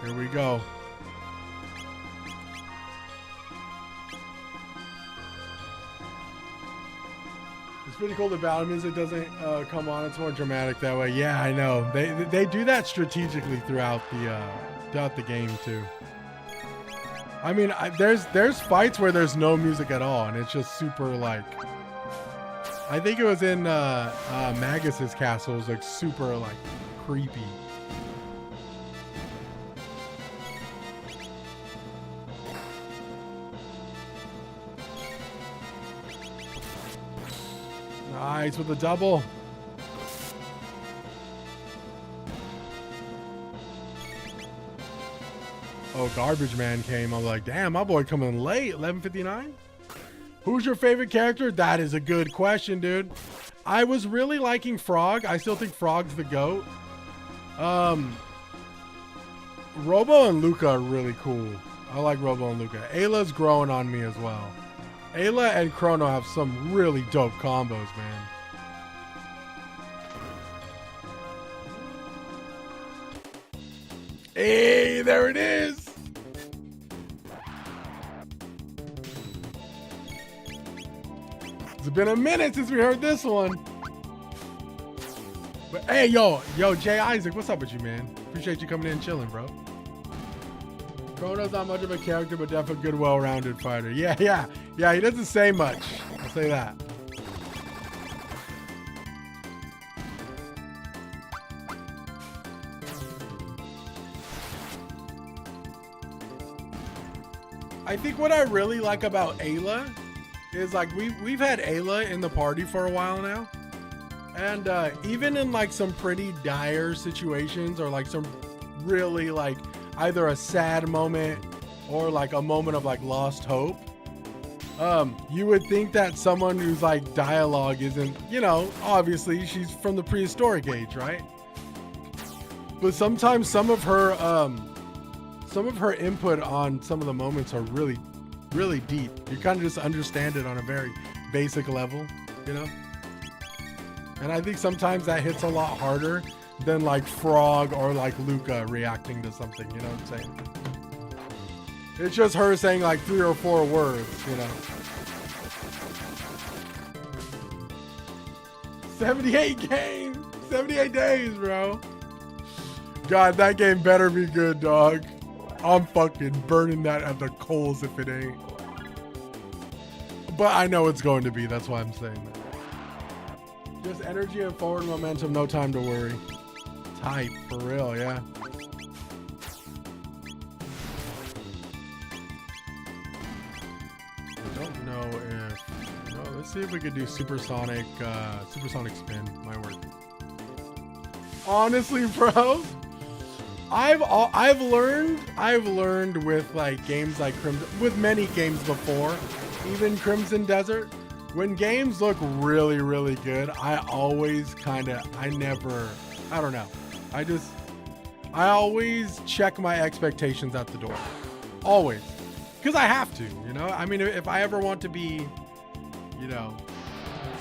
Here we go. It's pretty cool. The battle music doesn't come on. It's more dramatic that way. Yeah, I know. They do that strategically throughout the game too. I mean, there's fights where there's no music at all, and it's just super like. I think it was in Magus's castle. It was like super like creepy. Nice with the double. Oh, Garbage Man came. I'm like, damn, my boy coming late. 11:59. Who's your favorite character? That is a good question, dude. I was really liking Frog. I still think Frog's the GOAT. Robo and Luca are really cool. I like Robo and Luca. Ayla's growing on me as well. Ayla and Chrono have some really dope combos, man. Hey, there it is. It's been a minute since we heard this one. But hey, yo, Jay Isaac, what's up with you, man? Appreciate you coming in and chilling, bro. Chrono's not much of a character, but definitely a good, well-rounded fighter. Yeah, he doesn't say much. I'll say that. I think what I really like about Ayla is like we've had Ayla in the party for a while now, and even in like some pretty dire situations or like some really like either a sad moment or like a moment of like lost hope, you would think that someone who's like dialogue isn't, you know, obviously she's from the prehistoric age, right? But sometimes some of her input on some of the moments are really, really deep. You kind of just understand it on a very basic level, you know? And I think sometimes that hits a lot harder than like Frog or like Luca reacting to something, you know what I'm saying? It's just her saying like 3 or 4 words, you know? 78 games, 78 days, bro. God, that game better be good, dog. I'm fucking burning that at the coals if it ain't. But I know it's going to be, that's why I'm saying that. Just energy and forward momentum, no time to worry. Type, for real, yeah. I don't know if... No, let's see if we could do supersonic spin. Might work. Honestly, bro, I've learned with like games like Crimson, with many games before, even Crimson Desert, when games look really, really good, I always check my expectations at the door. Always. Because I have to, you know? I mean, if I ever want to be, you know,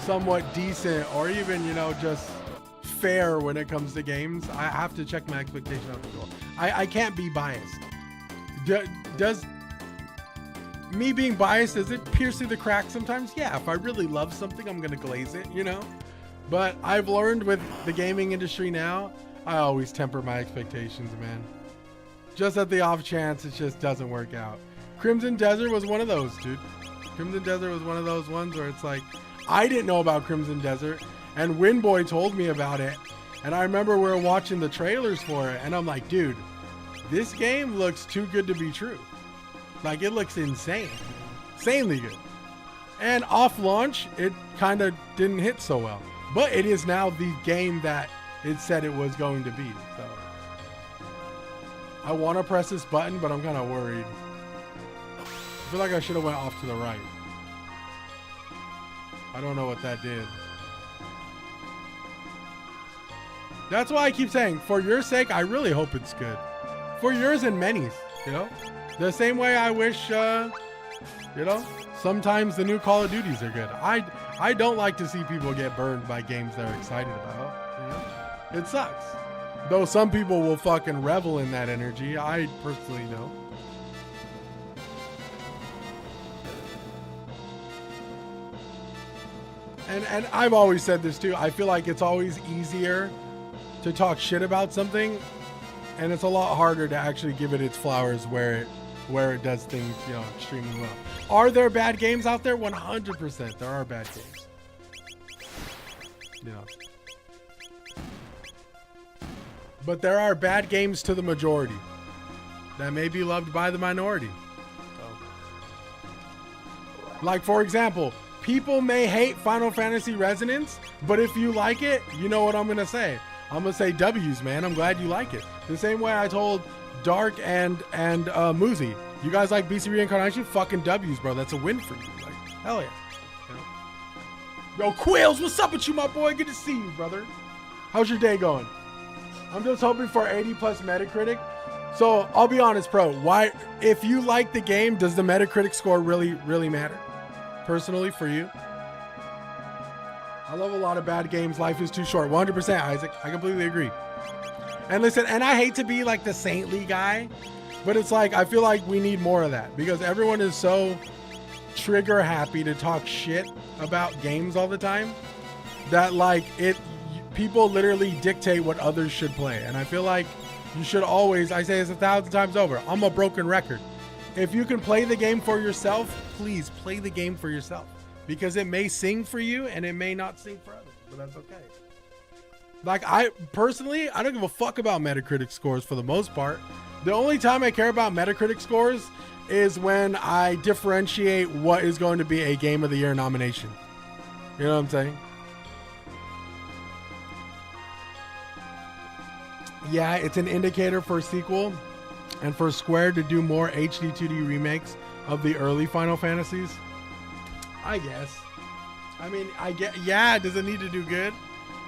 somewhat decent or even, you know, just fair when it comes to games, I have to check my expectations at the door. I can't be biased. Does me being biased, does it pierce through the cracks sometimes? Yeah, if I really love something, I'm gonna glaze it, you know? But I've learned with the gaming industry now, I always temper my expectations, man. Just at the off chance it just doesn't work out. Crimson Desert was one of those, dude. Crimson Desert was one of those ones where it's like, I didn't know about Crimson Desert, and Winboy told me about it, and I remember we were watching the trailers for it, and I'm like, dude, this game looks too good to be true. Like, it looks insane. Insanely good. And off launch, it kind of didn't hit so well. But it is now the game that it said it was going to be. So I want to press this button, but I'm kind of worried. I feel like I should have went off to the right. I don't know what that did. That's why I keep saying, for your sake, I really hope it's good. For yours and many's, you know? The same way I wish, you know, sometimes the new Call of Duties are good. I don't like to see people get burned by games they're excited about, you know? It sucks. Though some people will fucking revel in that energy, I personally don't. And I've always said this too. I feel like it's always easier to talk shit about something, and it's a lot harder to actually give it its flowers where it does things, you know, extremely well. Are there bad games out there? 100%. There are bad games. You know. But there are bad games to the majority that may be loved by the minority. So. Like, for example, people may hate Final Fantasy Resonance, but if you like it, you know what I'm going to say. I'm going to say W's, man. I'm glad you like it. The same way I told Dark and Muzi. You guys like BC Reincarnation? Fucking W's, bro. That's a win for you. Like, hell yeah. You know? Yo, Quills, what's up with you, my boy? Good to see you, brother. How's your day going? I'm just hoping for 80 plus Metacritic. So I'll be honest, bro. Why, if you like the game, does the Metacritic score really matter? Personally, for you? I love a lot of bad games. Life is too short. 100%, Isaac. I completely agree. And listen, and I hate to be like the saintly guy, but it's like, I feel like we need more of that because everyone is so trigger happy to talk shit about games all the time that like people literally dictate what others should play. And I feel like you should always, I say this 1,000 times over, I'm a broken record. If you can play the game for yourself, please play the game for yourself because it may sing for you and it may not sing for others, but that's okay. Like I personally, I don't give a fuck about Metacritic scores for the most part. The only time I care about Metacritic scores is when I differentiate what is going to be a Game of the Year nomination. You know what I'm saying? Yeah, it's an indicator for a sequel and for Square to do more HD 2D remakes of the early Final Fantasies. I guess. I mean, yeah, does it need to do good?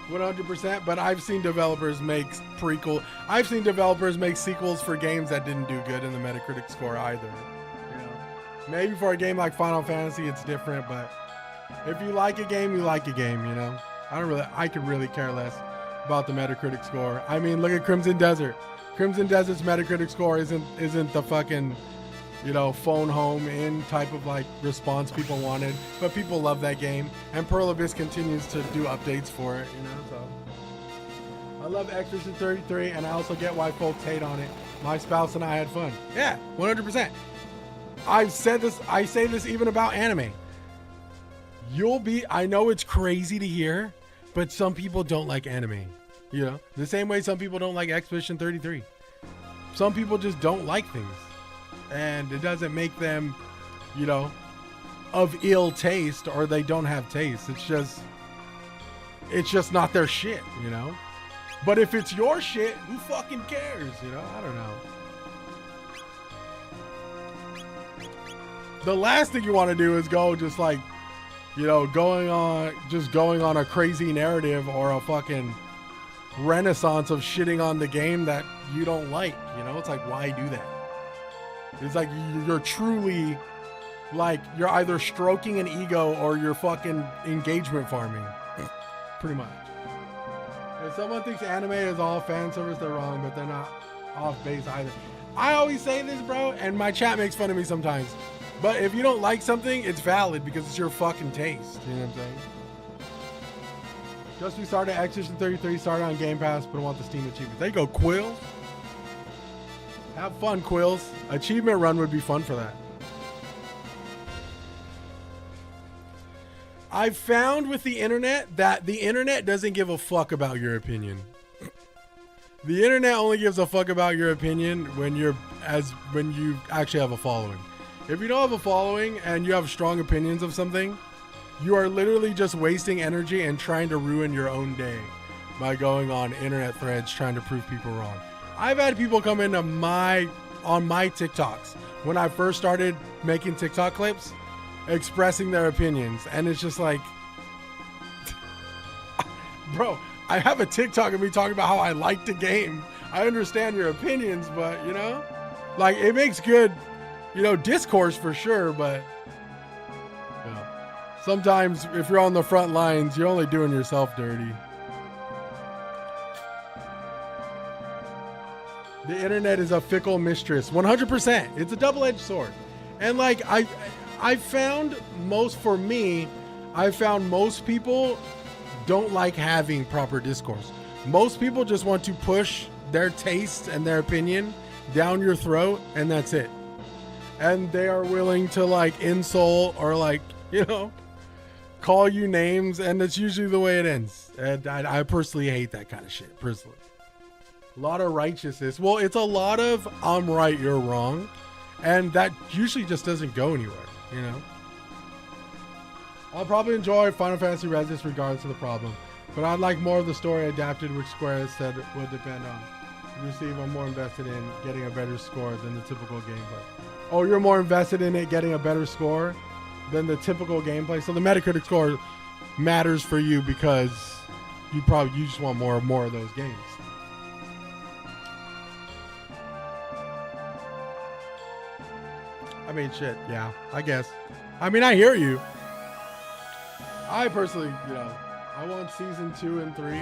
100%, but I've seen developers make I've seen developers make sequels for games that didn't do good in the Metacritic score either. You know, maybe for a game like Final Fantasy, it's different, but if you like a game, you like a game, you know? I could really care less about the Metacritic score. I mean, look at Crimson Desert. Crimson Desert's Metacritic score isn't the fucking, you know, phone home in type of like response people wanted, but people love that game, and Pearl Abyss continues to do updates for it, you know. So I love Expedition 33, and I also get why folks hate on it. My spouse and I had fun. Yeah, 100%. I've said this, I say this even about anime. I know it's crazy to hear, but some people don't like anime, you know, the same way some people don't like Expedition 33. Some people just don't like things. And it doesn't make them, you know, of ill taste or they don't have taste. It's just not their shit, you know. But if it's your shit, who fucking cares, you know? I don't know. The last thing you want to do is go just like, you know, going on a crazy narrative or a fucking renaissance of shitting on the game that you don't like, you know? It's like, why do that? It's like you're truly, like, you're either stroking an ego or you're fucking engagement farming. Pretty much. If someone thinks anime is all fan service, they're wrong, but they're not off base either. I always say this, bro, and my chat makes fun of me sometimes. But if you don't like something, it's valid because it's your fucking taste. You know what I'm saying? Just restarted Expedition 33, started on Game Pass, but I want the Steam achievement. There you go, Quills. Have fun, Quills. Achievement run would be fun for that. I've found with the internet that the internet doesn't give a fuck about your opinion. The internet only gives a fuck about your opinion when you actually have a following. If you don't have a following and you have strong opinions of something, you are literally just wasting energy and trying to ruin your own day by going on internet threads trying to prove people wrong. I've had people come into on my TikToks when I first started making TikTok clips expressing their opinions, and it's just like, bro, I have a TikTok of me talking about how I like the game. I understand your opinions, but you know, like, it makes good, you know, discourse for sure, but you know, sometimes if you're on the front lines, you're only doing yourself dirty. The internet is a fickle mistress. 100%. It's a double-edged sword. And like, I found most people don't like having proper discourse. Most people just want to push their taste and their opinion down your throat, and that's it. And they are willing to like insult or like, you know, call you names, and that's usually the way it ends. And I personally hate that kind of shit, personally. A lot of righteousness. Well, it's a lot of I'm right, you're wrong. And that usually just doesn't go anywhere, you know? I'll probably enjoy Final Fantasy Resistance regardless of the problem. But I'd like more of the story adapted, which Square has said it will depend on. Receive, I'm more invested in getting a better score than the typical gameplay. Oh, you're more invested in it getting a better score than the typical gameplay. So the Metacritic score matters for you because you just want more of those games. I mean, shit, yeah, I guess. I mean, I hear you. I personally, I want season 2 and 3.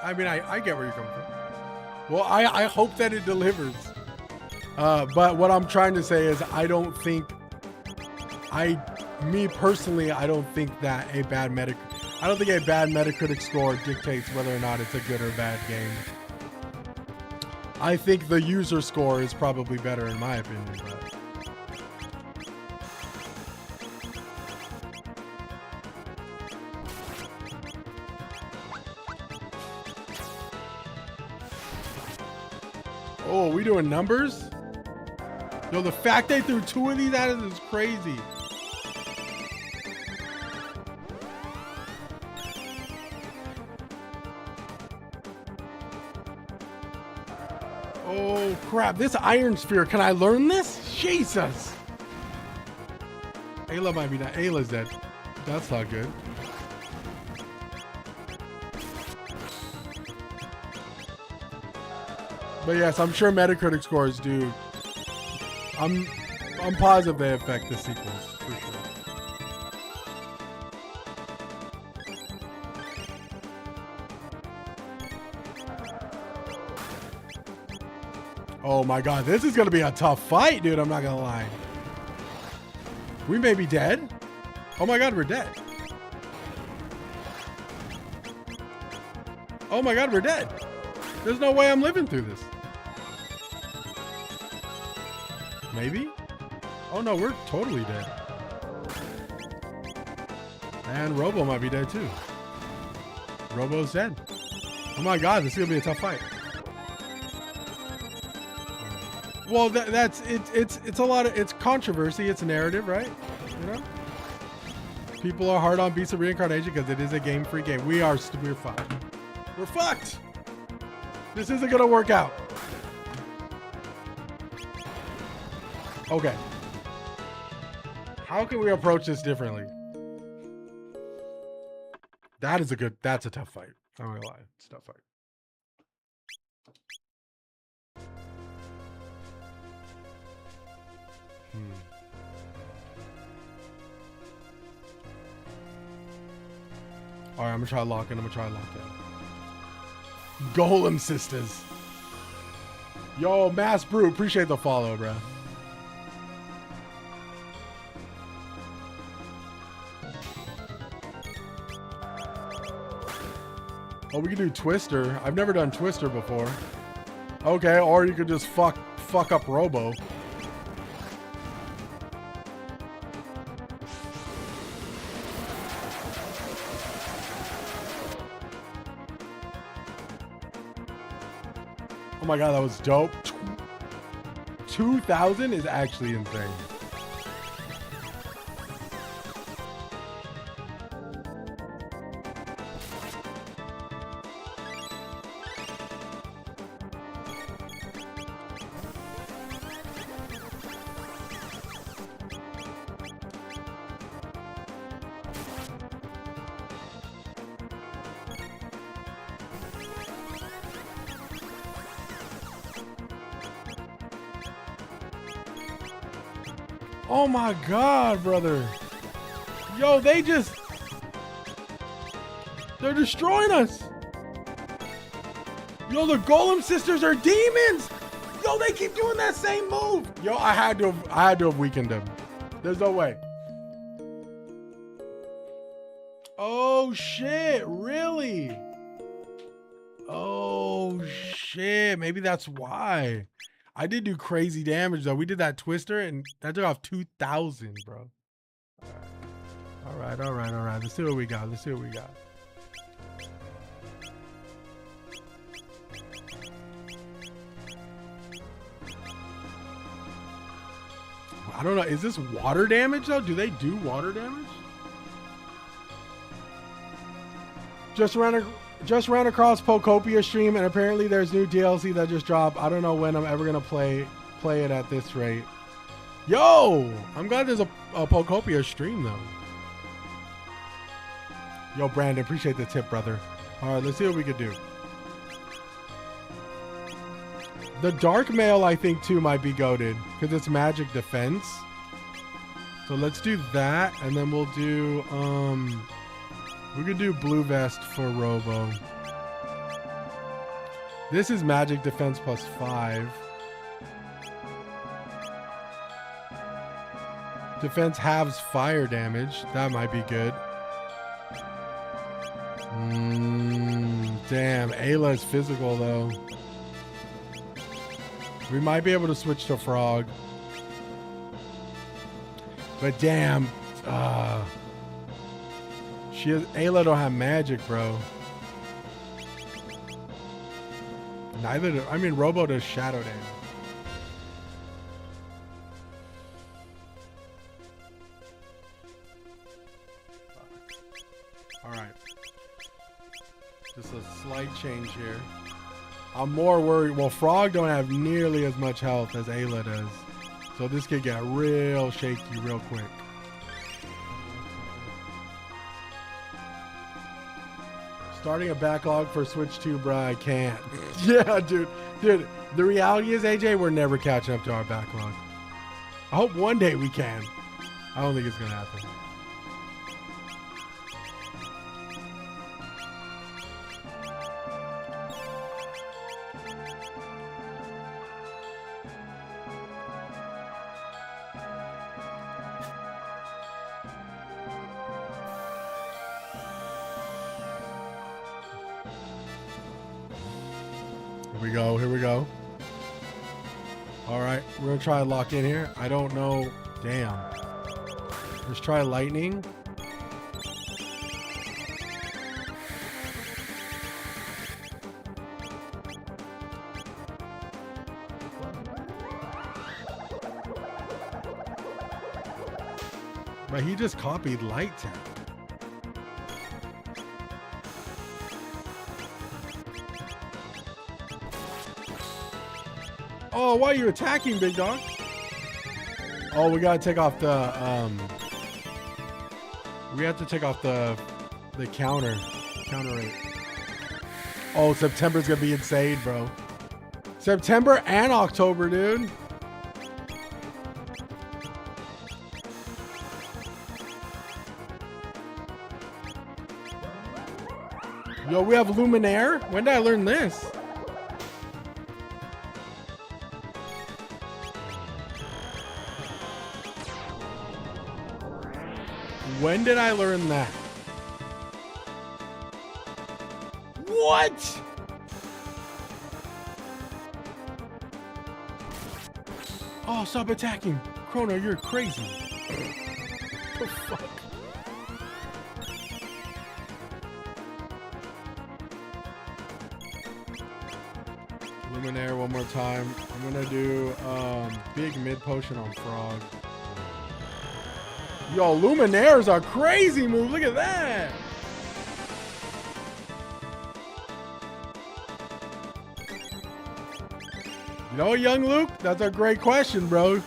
I mean, I get where you're coming from. Well, I hope that it delivers. But what I'm trying to say is I don't think that a bad Metacritic score dictates whether or not it's a good or bad game. I think the user score is probably better in my opinion. But. Oh, are we doing numbers? Yo, the fact they threw 2 of these at us is crazy. Oh, crap. This iron sphere. Can I learn this? Jesus. Ayla might be not. Ayla's dead. That's not good. But yes, I'm sure Metacritic scores do. I'm positive they affect the sequels for sure. Oh my god, this is gonna be a tough fight, dude. I'm not gonna lie. We may be dead. Oh my god, we're dead. Oh my god, we're dead. There's no way I'm living through this. Maybe? Oh no, we're totally dead. And Robo might be dead too. Robo's dead. Oh my god, this is gonna be a tough fight. Well, it's a lot of, it's controversy, it's narrative, right? You know? People are hard on Beasts of Reincarnation because it is a game-free game. We're fucked. We're fucked! This isn't gonna work out. Okay. How can we approach this differently? That's a tough fight. I'm not gonna lie, it's a tough fight. Alright, I'm gonna try lock in. Golem Sisters. Yo, Mass Brew, appreciate the follow, bro. Oh, we can do Twister. I've never done Twister before. Okay, or you could just fuck up Robo. Oh my god, that was dope. 2,000 is actually insane. Oh my god, brother. Yo, they're destroying us. Yo, the Golem Sisters are demons. Yo, they keep doing that same move. Yo, I had to have weakened them. There's no way. Oh shit, really? Oh shit, maybe that's why. I did do crazy damage though. We did that Twister and that took off 2,000, bro. All right. Let's see what we got. I don't know. Is this water damage though? Do they do water damage? Just ran just ran across Pokopia stream, and apparently there's new DLC that just dropped. I don't know when I'm ever gonna play it at this rate. Yo, I'm glad there's a Pokopia stream though. Yo, Brandon, appreciate the tip, brother. All right, let's see what we could do. The Dark Mail, I think, too, might be goated because it's magic defense. So let's do that, and then we'll do, we could do Blue Vest for Robo. This is magic defense plus 5. Defense halves fire damage. That might be good. Damn, Ayla is physical, though. We might be able to switch to Frog. But damn, Ayla don't have magic, bro. Neither do, I mean, Robo does shadow damage. All right. Just a slight change here. I'm more worried. Well, Frog don't have nearly as much health as Ayla does. So this could get real shaky real quick. Starting a backlog for Switch 2, bruh, I can't. Yeah, dude. Dude, the reality is, AJ, we're never catching up to our backlog. I hope one day we can. I don't think it's going to happen. Here we go. All right, we're gonna try to lock in here. I don't know. Damn. Let's try lightning. But he just copied light tap. Oh, why are you attacking, big dog? Oh, we gotta take off the we have to take off the counter rate. Oh, September's gonna be insane, bro. September and October, dude. Yo, we have Luminaire? When did I learn this? When did I learn that? What? Oh, stop attacking. Chrono, you're crazy. What the fuck? Luminaire one more time. I'm gonna do big mid potion on Frog. Yo, Luminaire's a crazy move. Look at that. You know, young Luke, that's a great question, bro.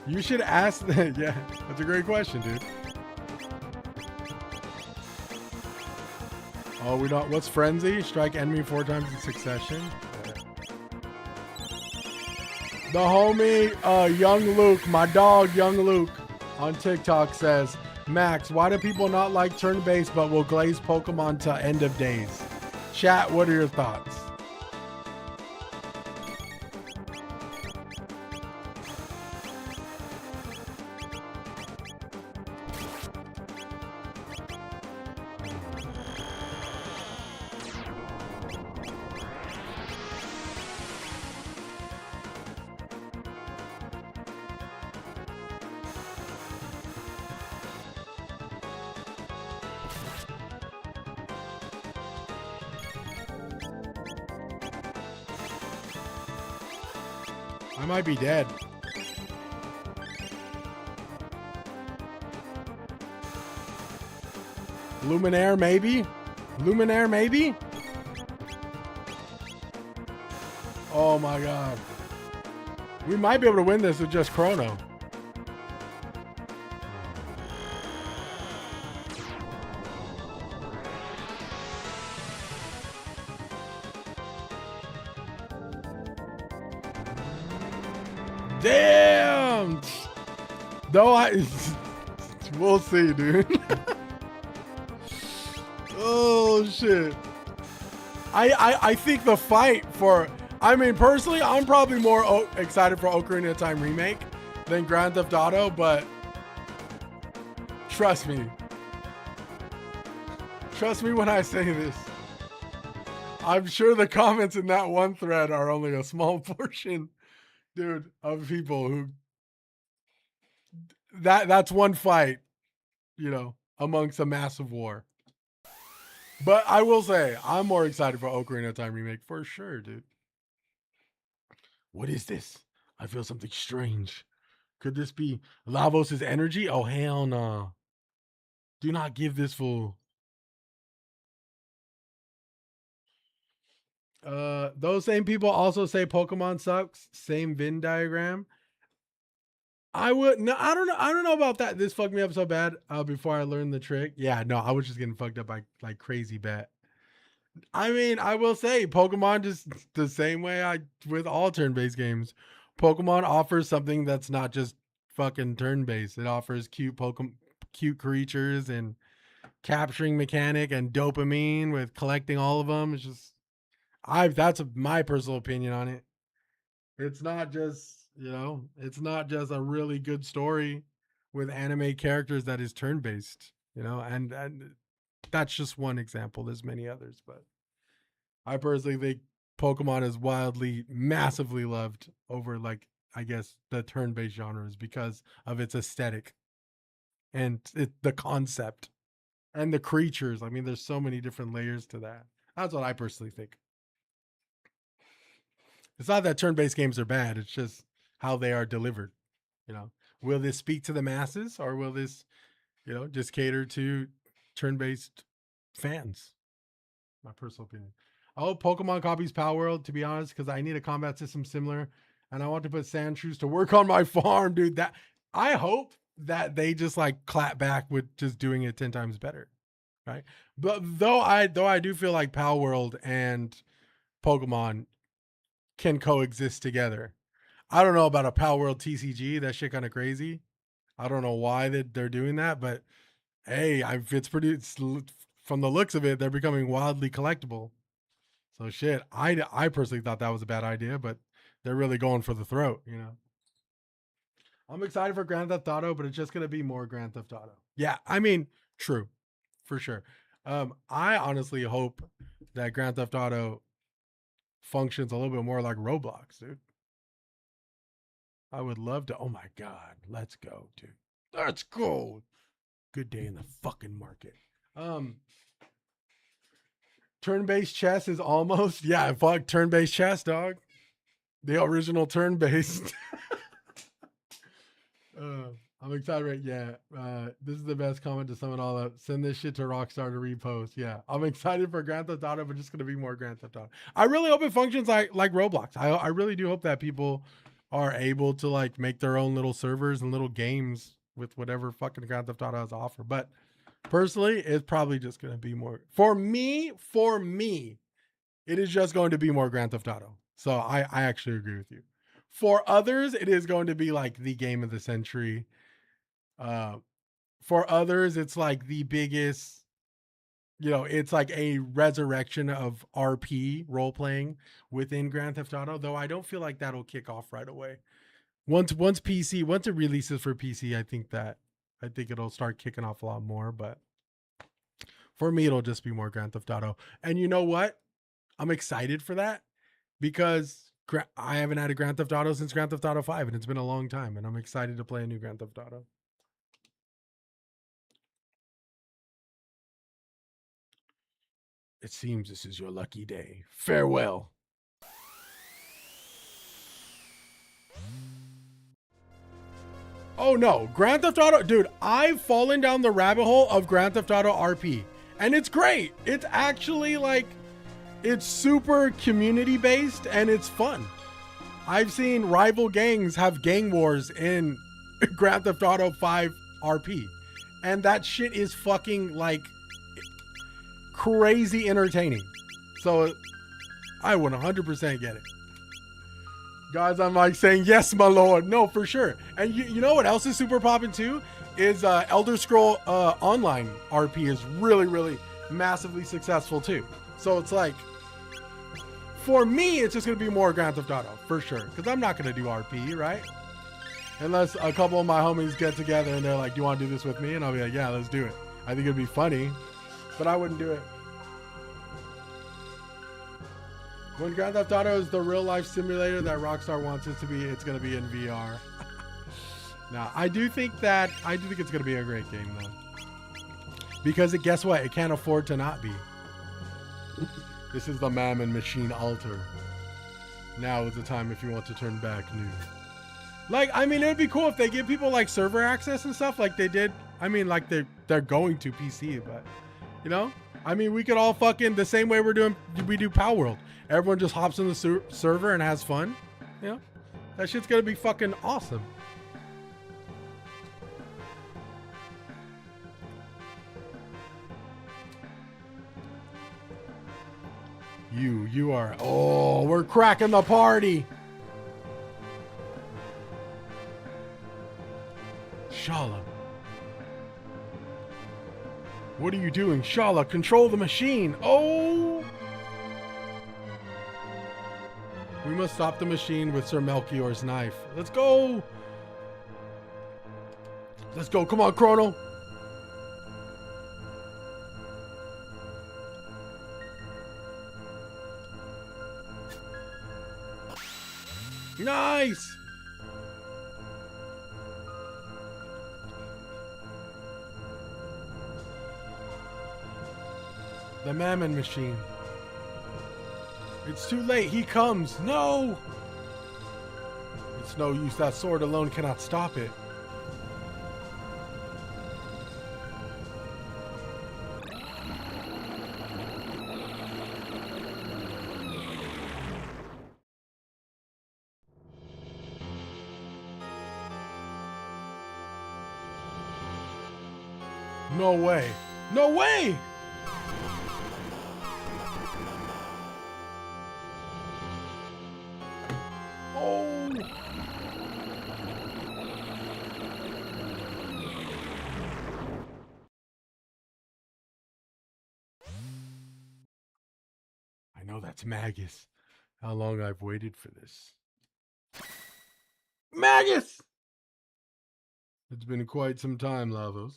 You should ask that. Yeah, that's a great question, dude. Oh, we don't. What's Frenzy? Strike enemy 4 times in succession. The homie, young Luke, my dog, young Luke, on TikTok says, Max, why do people not like turn-based but will glaze Pokemon till end of days? Chat, what are your thoughts? I might be dead. Luminaire, maybe? Luminaire, maybe? Oh my god. We might be able to win this with just Chrono. Damn! Though we'll see, dude. Oh shit. I think the fight for, I mean, personally, I'm probably more excited for Ocarina of Time Remake than Grand Theft Auto, but trust me. Trust me when I say this. I'm sure the comments in that one thread are only a small portion, dude, of people who that's one fight, you know, amongst a massive war. But I will say, I'm more excited for Ocarina of Time Remake for sure, dude. What is this? I feel something strange. Could this be Lavos' energy? Oh, hell no. Do not give this fool. Those same people also say Pokemon sucks. Same Venn diagram. I would no, I don't know. I don't know about that. This fucked me up so bad. Before I learned the trick. Yeah, no, I was just getting fucked up by like crazy bet. I mean, I will say Pokemon just the same way I with all turn-based games. Pokemon offers something that's not just fucking turn-based. It offers cute creatures and capturing mechanic and dopamine with collecting all of them. It's just that's my personal opinion on it. It's not just, you know, it's not just a really good story with anime characters that is turn-based, you know, and that's just one example. There's many others, but I personally think Pokemon is wildly, massively loved over, like, I guess, the turn-based genres because of its aesthetic and the concept and the creatures. I mean, there's so many different layers to that. That's what I personally think. It's not that turn-based games are bad. It's just how they are delivered. You know, will this speak to the masses or will this, you know, just cater to turn-based fans? My personal opinion. I hope Pokemon copies Power World, to be honest, because I need a combat system similar, and I want to put Sandshrews to work on my farm, dude. That I hope that they just like clap back with just doing it 10 times better, right? But though I do feel like Power World and Pokemon can coexist together. I don't know about a Power World TCG. That shit kind of crazy. I don't know why they're doing that, but hey, it's pretty. From the looks of it, they're becoming wildly collectible. So shit, I personally thought that was a bad idea, but they're really going for the throat, you know. I'm excited for Grand Theft Auto, but it's just gonna be more Grand Theft Auto. Yeah, I mean, true, for sure. I honestly hope that Grand Theft Auto functions a little bit more like Roblox, dude. I would love to. Oh my god, let's go, dude. Let's go. Good day in the fucking market. Turn-based chess is almost, yeah, fuck turn-based chess, dog. The original turn-based. I'm excited, right? Yeah. This is the best comment to sum it all up. Send this shit to Rockstar to repost. Yeah. I'm excited for Grand Theft Auto, but just gonna be more Grand Theft Auto. I really hope it functions like Roblox. I really do hope that people are able to like make their own little servers and little games with whatever fucking Grand Theft Auto has to offer. But personally, it's probably just gonna be more for me, it is just going to be more Grand Theft Auto. So I actually agree with you. For others, it is going to be like the game of the century. For others, it's like the biggest, you know, it's like a resurrection of RP role playing within Grand Theft Auto. Though I don't feel like that'll kick off right away. Once it releases for PC, I think it'll start kicking off a lot more. But for me, it'll just be more Grand Theft Auto. And you know what? I'm excited for that because I haven't had a Grand Theft Auto since Grand Theft Auto 5, and it's been a long time, and I'm excited to play a new Grand Theft Auto. It seems this is your lucky day. Farewell. Oh no, Grand Theft Auto, dude, I've fallen down the rabbit hole of Grand Theft Auto RP. And it's great. It's actually like, it's super community based and it's fun. I've seen rival gangs have gang wars in Grand Theft Auto 5 RP. And that shit is fucking like crazy entertaining. So I would 100% get it. Guys, I'm like saying, yes, my lord. No, for sure. And you know what else is super popping too? Is Elder Scroll Online RP is really, really massively successful too. So it's like, for me, it's just going to be more Grand Theft Auto, for sure. Because I'm not going to do RP, right? Unless a couple of my homies get together and they're like, do you want to do this with me? And I'll be like, yeah, let's do it. I think it'd be funny, but I wouldn't do it. When Grand Theft Auto is the real life simulator that Rockstar wants it to be, it's going to be in VR. Now, I do think it's going to be a great game though. Because guess what? It can't afford to not be. This is the Mammon Machine altar. Now is the time if you want to turn back new. Like, I mean, it would be cool if they give people like server access and stuff like they did. I mean, like they're going to PC, but you know, I mean, we could all fucking the same way we do Power World. Everyone just hops in the server and has fun. You know, that shit's gonna be fucking awesome. You are, oh, we're cracking the party. Shala. What are you doing? Shala, control the machine. Oh! We must stop the machine with Sir Melchior's knife. Let's go! Let's go. Come on, Chrono. Nice! The Mammon Machine. It's too late. He comes. No! It's no use. That sword alone cannot stop it. No way. No way! Oh! I know that's Magus. How long I've waited for this. Magus! It's been quite some time, Lavos.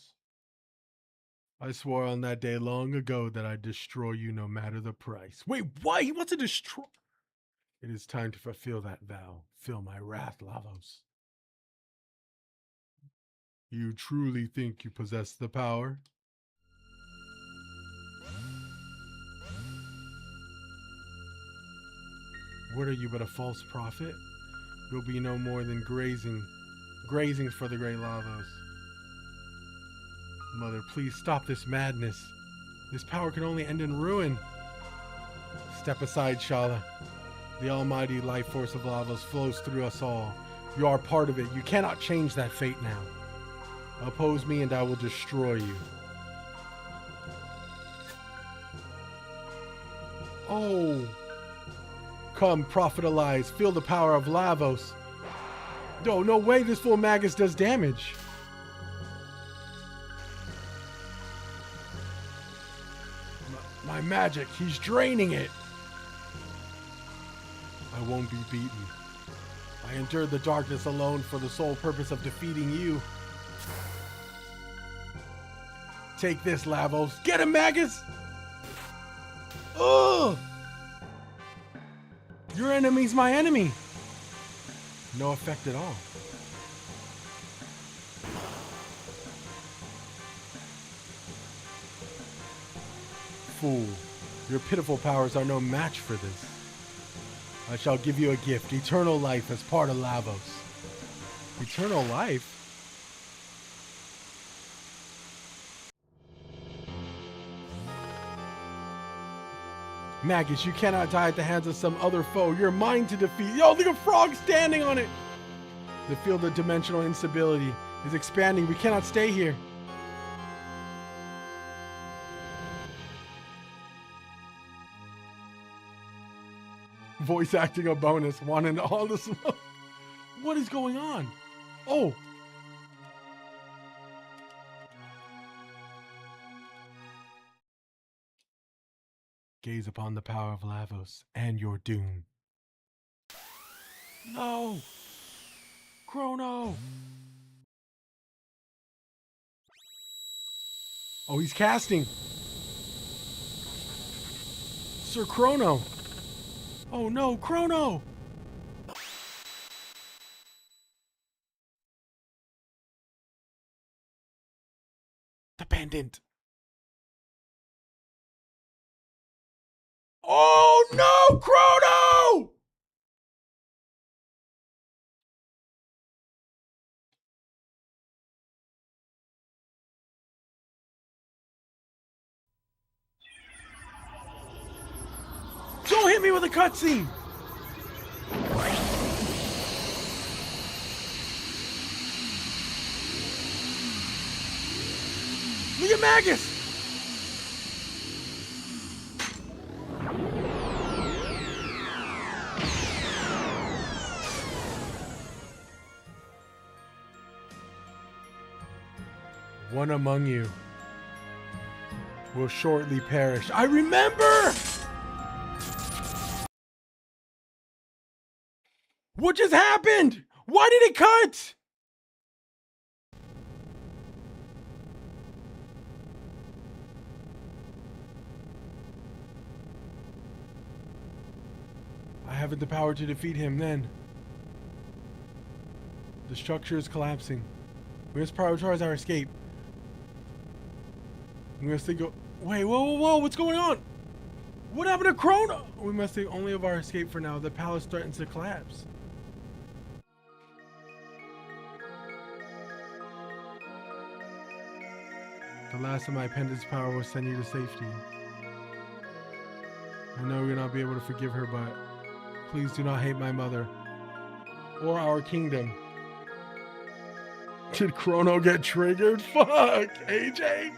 I swore on that day long ago that I'd destroy you no matter the price. Wait, what? He wants to destroy? It is time to fulfill that vow. Feel my wrath, Lavos. You truly think you possess the power? What are you but a false prophet? You'll be no more than grazing for the great Lavos. Mother, please stop this madness. This power can only end in ruin. Step aside, Shala. The almighty life force of Lavos flows through us all. You are part of it. You cannot change that fate now. Oppose me and I will destroy you. Oh. Come, prophet Elias. Feel the power of Lavos. No way this fool Magus does damage. My magic, he's draining it. I won't be beaten. I endured the darkness alone for the sole purpose of defeating you. Take this, Lavos. Get him, Magus! Ugh! Your enemy's my enemy. No effect at all. Fool, your pitiful powers are no match for this. I shall give you a gift, eternal life as part of Lavos. Eternal life? Magus, you cannot die at the hands of some other foe. You're mine to defeat. Yo, look at Frog standing on it. The field of dimensional instability is expanding. We cannot stay here. Voice acting a bonus. Wanting all the smoke. What is going on? Oh. Gaze upon the power of Lavos and your doom. No. Chrono. Oh, he's casting. Sir Chrono. Oh no, Chrono. The pendant. Oh no, Chrono! Don't hit me with a cutscene! Look at Magus! One among you will shortly perish. I remember! What just happened? Why did it cut? I haven't the power to defeat him then. The structure is collapsing. We must prioritize our escape. We must think of... Wait, whoa, what's going on? What happened to Chrono? We must think only of our escape for now. The palace threatens to collapse. The last of my pendant's power will send you to safety. I know you'll not be able to forgive her, but please do not hate my mother or our kingdom. Did Chrono get triggered? Fuck, AJ.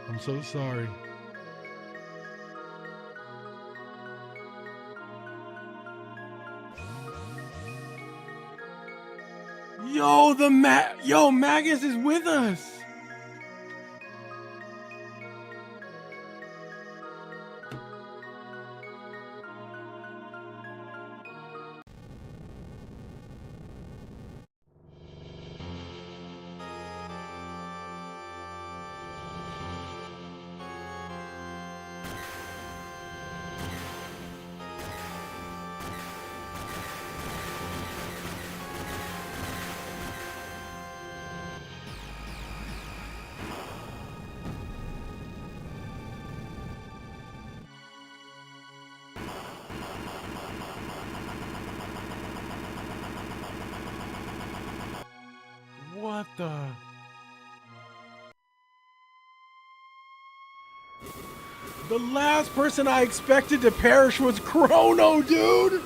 I'm so sorry. Yo, Magus is with us. What the? The last person I expected to perish was Chrono, dude!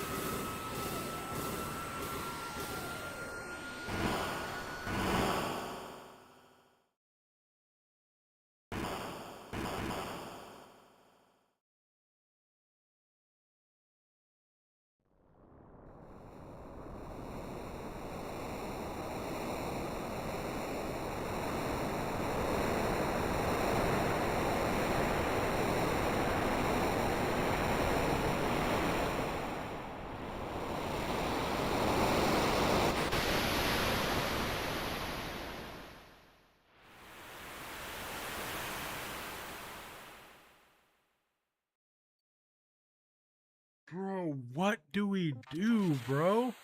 Bro, what do we do, bro?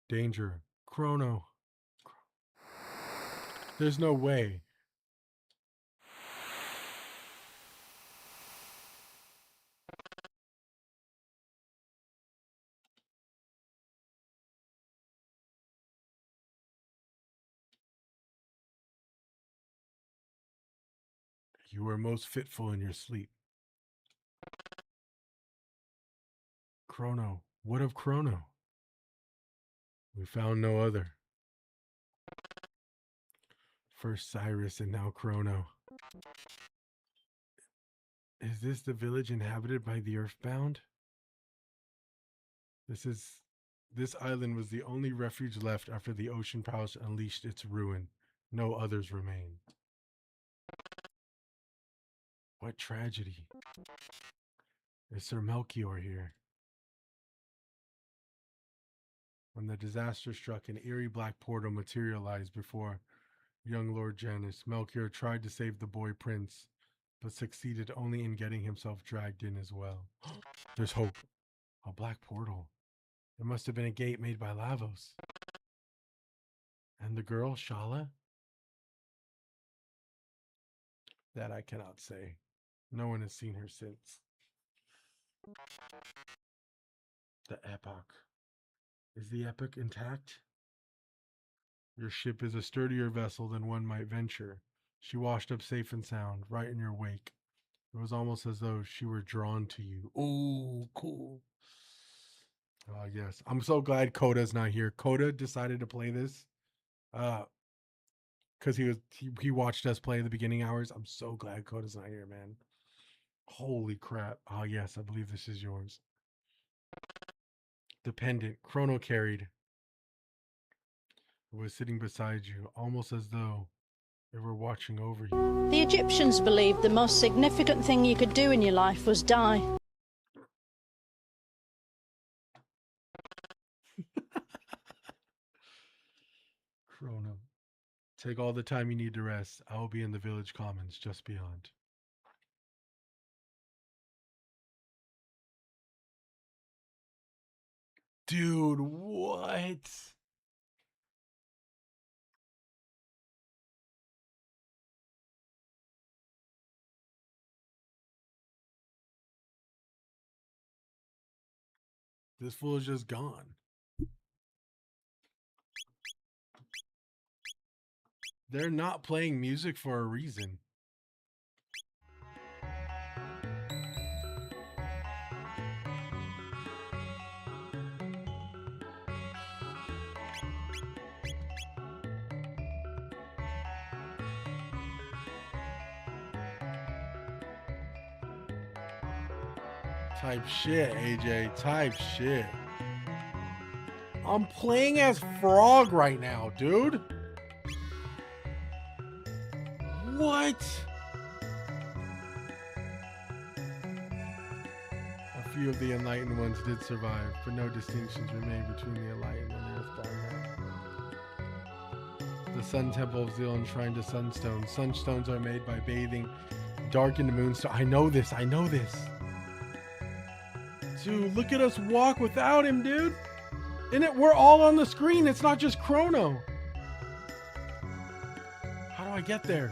Danger. Chrono. There's no way. You were most fitful in your sleep. Chrono. What of Chrono? We found no other. First Cyrus and now Chrono. Is this the village inhabited by the Earthbound? This island was the only refuge left after the ocean palace unleashed its ruin. No others remain. What tragedy. Is Sir Melchior here? When the disaster struck, an eerie black portal materialized before young Lord Janus. Melchior tried to save the boy prince, but succeeded only in getting himself dragged in as well. There's hope. A black portal. It must have been a gate made by Lavos. And the girl, Shala? That I cannot say. No one has seen her since. The epoch. Is the epoch intact? Your ship is a sturdier vessel than one might venture. She washed up safe and sound, right in your wake. It was almost as though she were drawn to you. Oh, cool. Yes. I'm so glad Coda's not here. Coda decided to play this because he watched us play the beginning hours. I'm so glad Coda's not here, man. Holy crap. Oh, yes. I believe this is yours. Dependent. Chrono carried. It was sitting beside you, almost as though they were watching over you.
The Egyptians believed the most significant thing you could do in your life was die.
Chrono. Take all the time you need to rest. I will be in the village commons just beyond. Dude, what? This fool is just gone. They're not playing music for a reason. Type shit, AJ. Type shit. I'm playing as Frog right now, dude. What? A few of the enlightened ones did survive, but no distinctions remain between the enlightened and the earthbound. The Sun Temple of Zeal enshrined to sunstones. Sunstones are made by bathing darkened moonstone. I know this. I know this. Dude, look at us walk without him, dude. We're all on the screen. It's not just Chrono. How do I get there?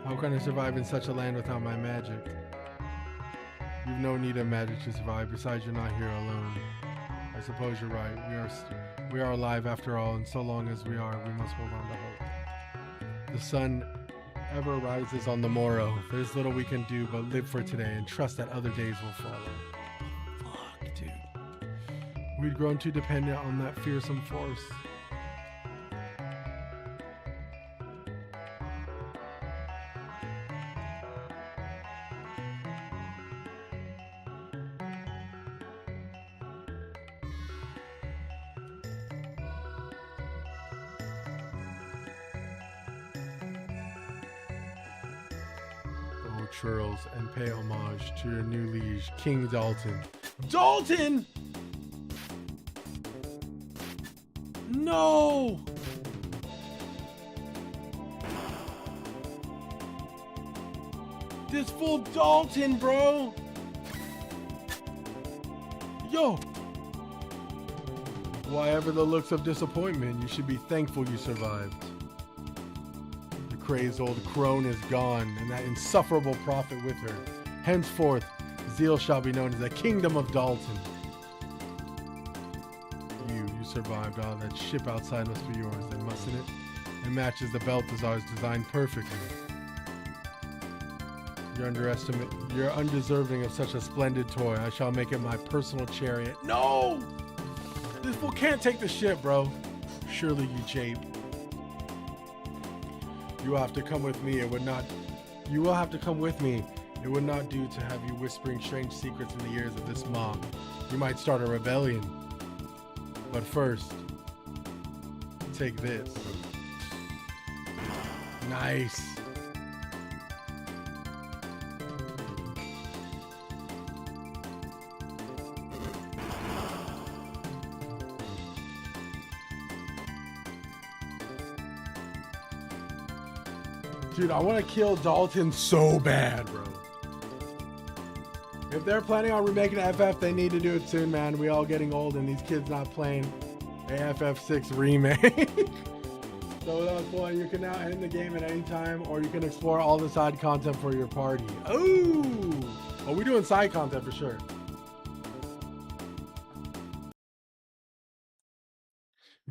How can I survive in such a land without my magic? You've no need of magic to survive. Besides, you're not here alone. I suppose you're right. We are alive after all, and so long as we are, we must hold on to hope. The sun ever rises on the morrow. There's little we can do but live for today and trust that other days will follow. Fuck, dude. We'd grown too dependent on that fearsome force. Churls and pay homage to your new liege, King Dalton. Dalton! No! This fool Dalton, bro! Yo! Whatever the looks of disappointment, you should be thankful you survived. Crazed old crone is gone, and that insufferable prophet with her. Henceforth, Zeal shall be known as the Kingdom of Dalton. You survived. Oh, that ship outside must be yours, then, mustn't it? It matches the belt designs designed perfectly. You're undeserving of such a splendid toy. I shall make it my personal chariot. No! This fool can't take the shit, bro. Surely you jape. You will have to come with me. You will have to come with me. It would not do to have you whispering strange secrets in the ears of this mob. You might start a rebellion. But first, take this. Nice. Dude, I want to kill Dalton so bad, bro. If they're planning on remaking FF, they need to do it soon, man. We all getting old and these kids not playing a FF6 remake. So that was fun. You can now end the game at any time, or you can explore all the side content for your party. Ooh! Oh, we're doing side content for sure.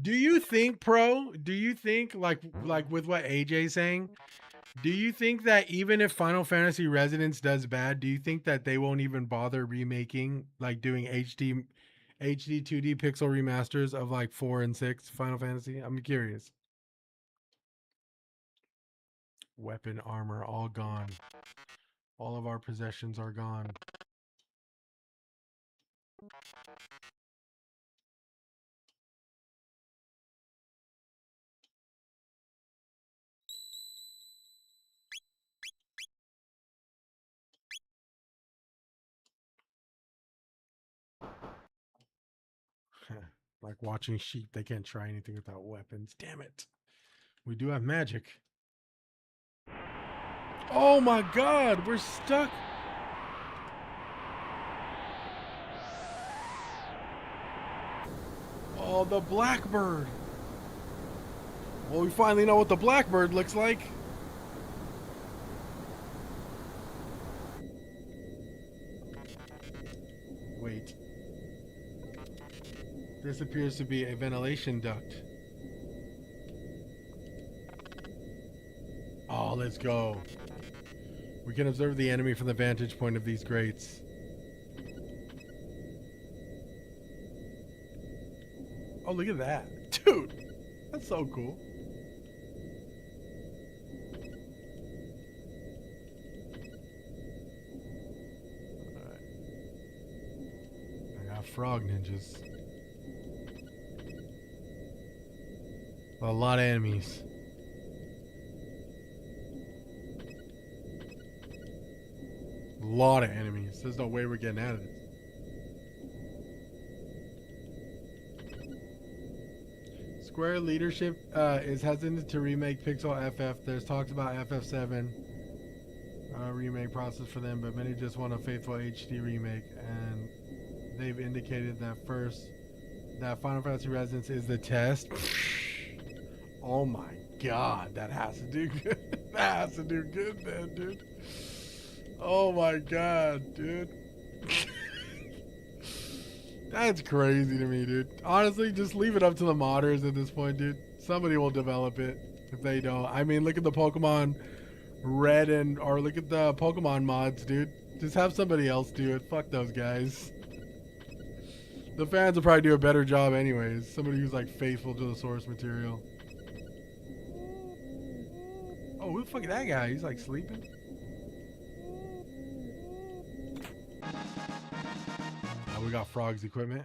Do you think, Pro? Do you think, like with what AJ's saying, do you think that even if Final Fantasy Resonance does bad, do you think that they won't even bother remaking, like doing HD 2D pixel remasters of like 4 and 6 Final Fantasy? I'm curious. Weapon, armor, all gone. All of our possessions are gone. Like watching sheep, they can't try anything without weapons. Damn it. We do have magic. Oh my god, we're stuck. Oh, the blackbird. Well, we finally know what the blackbird looks like. Wait. This appears to be a ventilation duct. Oh, let's go. We can observe the enemy from the vantage point of these grates. Oh, look at that. Dude, that's so cool. Alright. I got frog ninjas. A lot of enemies. A lot of enemies. There's no way we're getting out of this. Square leadership is hesitant to remake Pixel FF. There's talks about FF7 remake process for them, but many just want a faithful HD remake, and they've indicated that Final Fantasy Resonance is the test. Oh my god, that has to do good. That has to do good then, dude. Oh my god, dude. That's crazy to me, dude. Honestly, just leave it up to the modders at this point, dude. Somebody will develop it if they don't. I mean, look at the Pokemon Red or look at the Pokemon mods, dude. Just have somebody else do it. Fuck those guys. The fans will probably do a better job anyways. Somebody who's like faithful to the source material. Oh, who the fuck is that guy? He's like sleeping. Oh, we got Frog's equipment.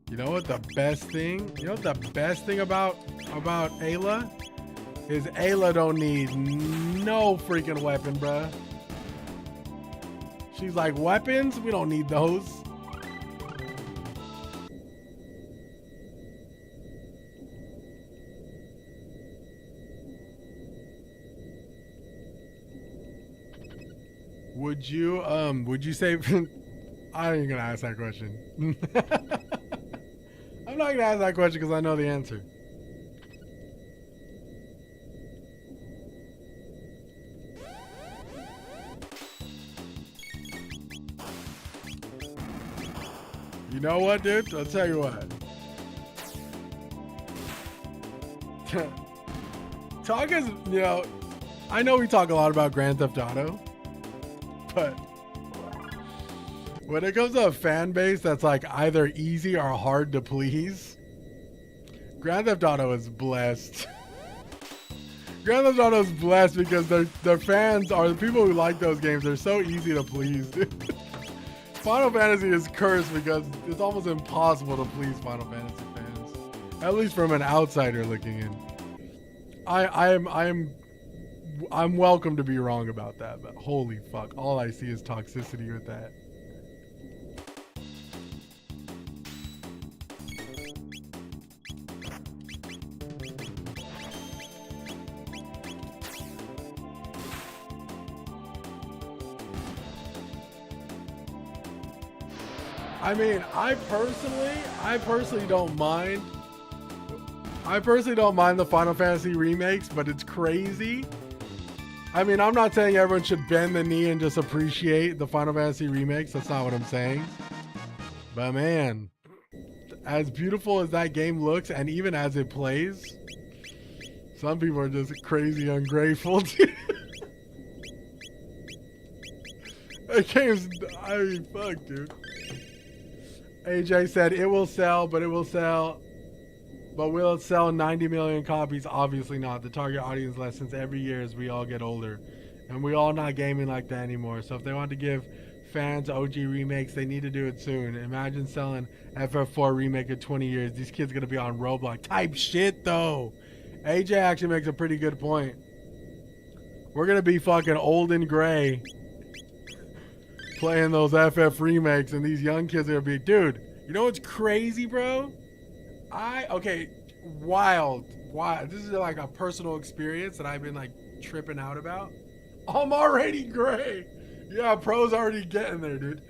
You know what the best thing? You know what the best thing about Ayla? Is Ayla don't need no freaking weapon, bruh. She's like, weapons? We don't need those. Would you say I ain't gonna ask that question. I'm not gonna ask that question because I know the answer. You know what, dude? I'll tell you what. Talk is, you know, I know we talk a lot about Grand Theft Auto, but when it comes to a fan base that's like either easy or hard to please, Grand Theft Auto is blessed. Grand Theft Auto is blessed because their fans are the people who like those games. They're so easy to please, dude. Final Fantasy is cursed because it's almost impossible to please Final Fantasy fans, at least from an outsider looking in. I'm welcome to be wrong about that, but holy fuck, all I see is toxicity with that. I mean, I personally don't mind. I personally don't mind the Final Fantasy remakes, but it's crazy. I mean, I'm not saying everyone should bend the knee and just appreciate the Final Fantasy remakes. That's not what I'm saying. But man, as beautiful as that game looks, and even as it plays, some people are just crazy ungrateful. That game's, I mean, fuck, dude. AJ said it will sell, but it will sell. But will it sell 90 million copies? Obviously not. The target audience lessens every year as we all get older. And we all not gaming like that anymore. So if they want to give fans OG remakes, they need to do it soon. Imagine selling FF4 remake in 20 years. These kids going to be on Roblox. Type shit, though. AJ actually makes a pretty good point. We're going to be fucking old and gray playing those FF remakes. And these young kids are going to be... Dude, you know what's crazy, bro? Okay, wild. This is like a personal experience that I've been like tripping out about. I'm already gray. Yeah, pro's already getting there, dude.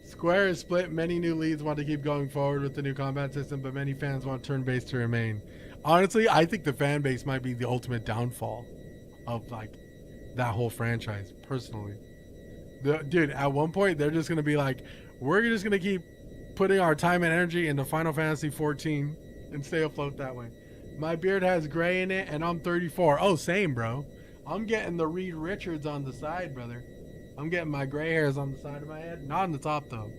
Square is split. Many new leads want to keep going forward with the new combat system, but many fans want turn-based to remain. Honestly, I think the fan base might be the ultimate downfall of like that whole franchise, personally. Dude, at one point, they're just going to be like, we're just going to keep putting our time and energy into Final Fantasy 14 and stay afloat that way. My beard has gray in it and I'm 34. Oh, same, bro. I'm getting the Reed Richards on the side, brother. I'm getting my gray hairs on the side of my head. Not on the top, though.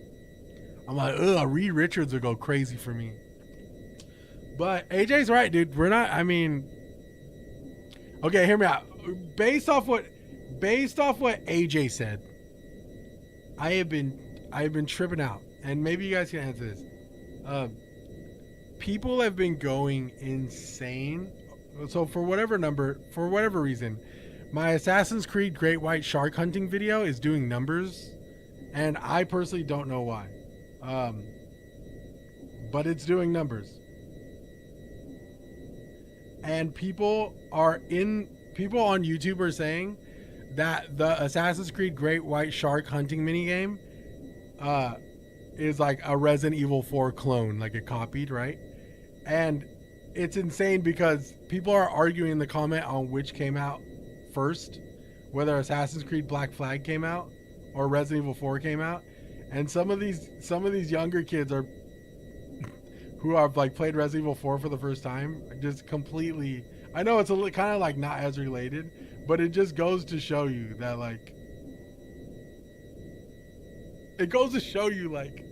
I'm like, ugh, Reed Richards will go crazy for me. But AJ's right, dude. We're not, I mean... Okay, hear me out. Based off what AJ said, I have been tripping out. And maybe you guys can answer this. People have been going insane. So for whatever reason, my Assassin's Creed Great White Shark Hunting video is doing numbers. And I personally don't know why. But it's doing numbers. And people on YouTube are saying that the Assassin's Creed Great White Shark Hunting minigame is like a Resident Evil 4 clone, like it copied, right? And it's insane because people are arguing in the comment on which came out first, whether Assassin's Creed Black Flag came out or Resident Evil 4 came out. And some of these younger kids are who have like played Resident Evil 4 for the first time, just completely, I know it's kind of like not as related, but it just goes to show you that like, it goes to show you like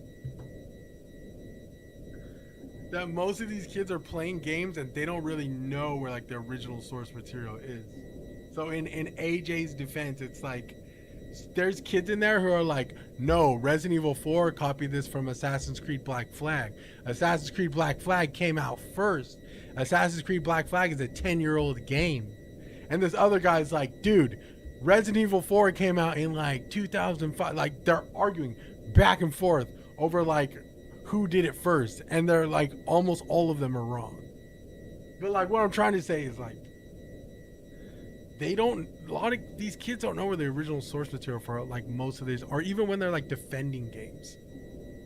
that most of these kids are playing games and they don't really know where like the original source material is. So in AJ's defense, it's like there's kids in there who are like, no, Resident Evil 4 copied this from Assassin's Creed Black Flag. Assassin's Creed Black Flag came out first. Assassin's Creed Black Flag is a 10-year-old game. And this other guy's like, dude, Resident Evil 4 came out in like 2005. Like they're arguing back and forth over like who did it first. And they're like, almost all of them are wrong. But like what I'm trying to say is like, a lot of these kids don't know where the original source material for like most of these, or even when they're like defending games.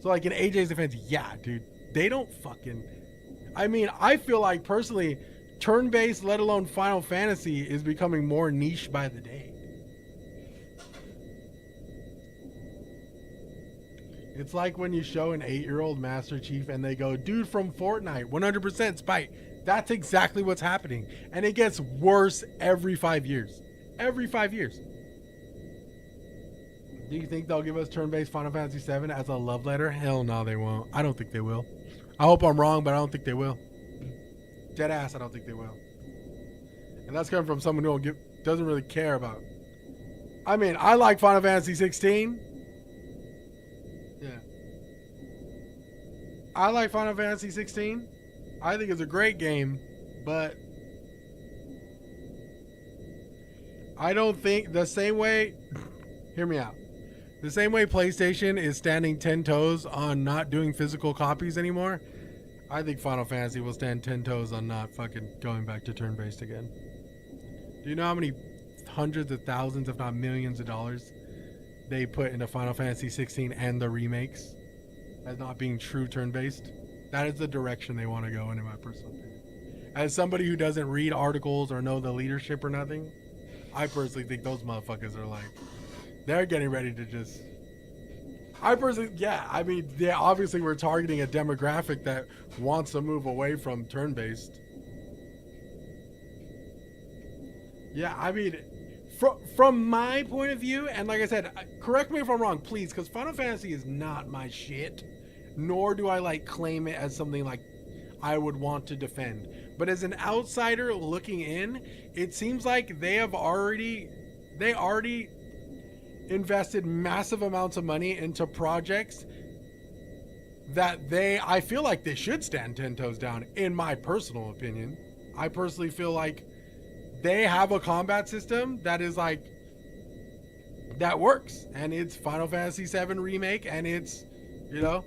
So like in AJ's defense, yeah, dude, they don't fucking, I mean, I feel like personally, turn-based, let alone Final Fantasy, is becoming more niche by the day. It's like when you show an 8-year-old Master Chief and they go, dude from Fortnite, 100% spite. That's exactly what's happening. And it gets worse every 5 years. Every 5 years. Do you think they'll give us turn-based Final Fantasy VII as a love letter? Hell no, they won't. I don't think they will. I hope I'm wrong, but I don't think they will. Dead ass, I don't think they will. And that's coming from someone who doesn't really care about. I mean, I like Final Fantasy 16. Yeah. I like Final Fantasy 16. I think it's a great game, but I don't think the same way. Hear me out. The same way PlayStation is standing 10 toes on not doing physical copies anymore, I think Final Fantasy will stand 10 toes on not fucking going back to turn-based again. Do you know how many hundreds of thousands, if not millions of dollars they put into Final Fantasy 16 and the remakes as not being true turn-based? That is the direction they want to go in my personal opinion. As somebody who doesn't read articles or know the leadership or nothing, I personally think those motherfuckers are like, they're getting ready to just... I personally, yeah, I mean, yeah, obviously we're targeting a demographic that wants to move away from turn-based. Yeah, I mean, from my point of view, and like I said, correct me if I'm wrong, please, because Final Fantasy is not my shit, nor do I like claim it as something like I would want to defend. But as an outsider looking in, it seems like they already invested massive amounts of money into projects that I feel like they should stand 10 toes down, in my personal opinion. I personally feel like they have a combat system that is like, that works. And it's Final Fantasy VII Remake, and it's, you know,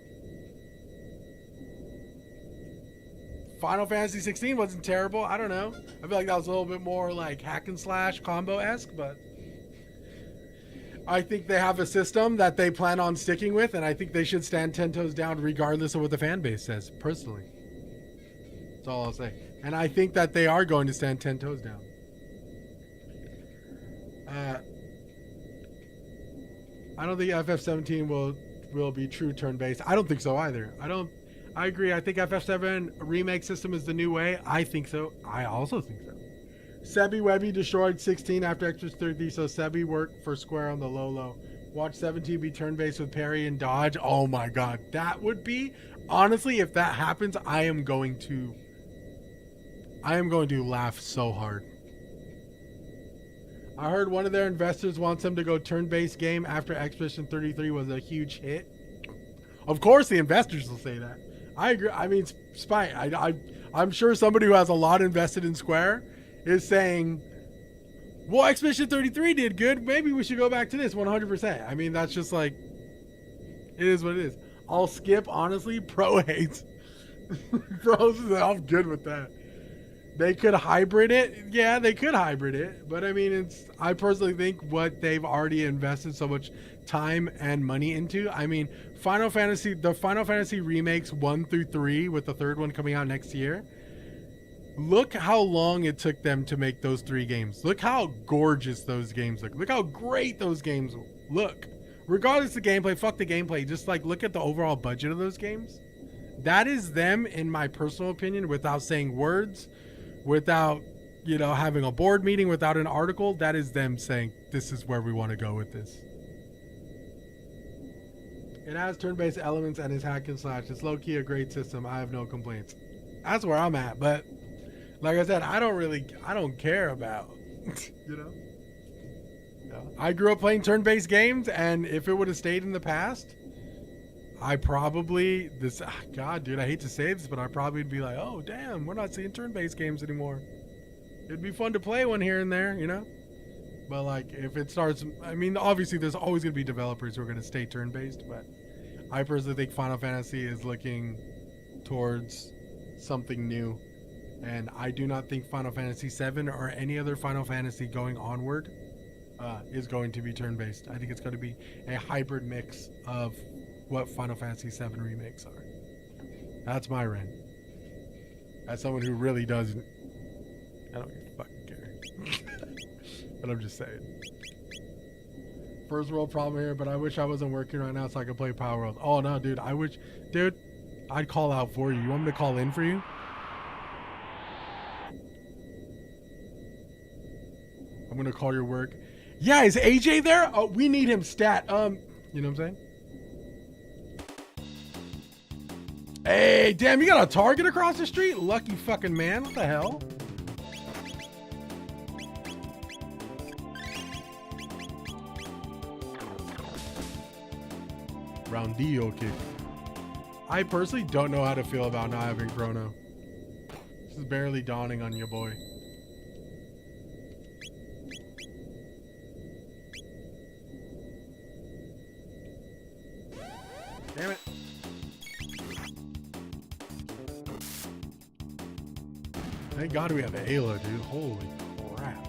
Final Fantasy 16 wasn't terrible. I don't know. I feel like that was a little bit more like hack and slash combo-esque, but I think they have a system that they plan on sticking with, and I think they should stand 10 toes down regardless of what the fan base says, personally. That's all I'll say. And I think that they are going to stand 10 toes down. I don't think FF17 will be true turn-based. I don't think so either. I agree. I think FF7 remake system is the new way. I think so. I also think so. Sebi Webby destroyed 16 after Extra 30, so Sebi worked for Square on the low. Watch 17 be turn-based with parry and dodge. Oh my god. That would be... Honestly, if that happens, I am going to laugh so hard. I heard one of their investors wants them to go turn-based game after Expedition 33 was a huge hit. Of course the investors will say that. I agree. I mean, Spite, I'm sure somebody who has a lot invested in Square is saying, well, Expedition 33 did good. Maybe we should go back to this 100%. I mean, that's just like, it is what it is. I'll skip, honestly, Pro hates. Pro says, I'm good with that. They could hybrid it. Yeah, they could hybrid it. But I mean, I personally think what they've already invested so much time and money into. I mean, the Final Fantasy remakes 1 through 3 with the third one coming out next year. Look how long it took them to make those 3 games. Look how gorgeous those games look. Look how great those games look. Regardless of gameplay, fuck the gameplay. Just like look at the overall budget of those games. That is them, in my personal opinion, without saying words, without, you know, having a board meeting, without an article. That is them saying, this is where we want to go with this. It has turn-based elements and is hack and slash. It's low-key a great system. I have no complaints. That's where I'm at. But like I said, I don't care about, you know. I grew up playing turn-based games, and if it would have stayed in the past, I probably, God, dude, I hate to say this, but I probably would be like, oh, damn, we're not seeing turn-based games anymore. It'd be fun to play one here and there, you know? But, like, if it starts, I mean, obviously there's always going to be developers who are going to stay turn-based, but I personally think Final Fantasy is looking towards something new. And I do not think Final Fantasy VII or any other Final Fantasy going onward is going to be turn-based. I think it's going to be a hybrid mix of what Final Fantasy VII remakes are. That's my rant. As someone who really doesn't, I don't fucking care. But I'm just saying. First world problem here, but I wish I wasn't working right now so I could play Power World. Oh no, dude, I wish, dude, I'd call out for you. You want me to call in for you? I'm gonna call your work. Yeah, is AJ there? Oh, we need him stat. You know what I'm saying? Hey, damn, you got a Target across the street? Lucky fucking man. What the hell? Roundillo kick. I personally don't know how to feel about not having Chrono. This is barely dawning on you, boy. Damn it. Thank God we have Ayla, dude. Holy crap.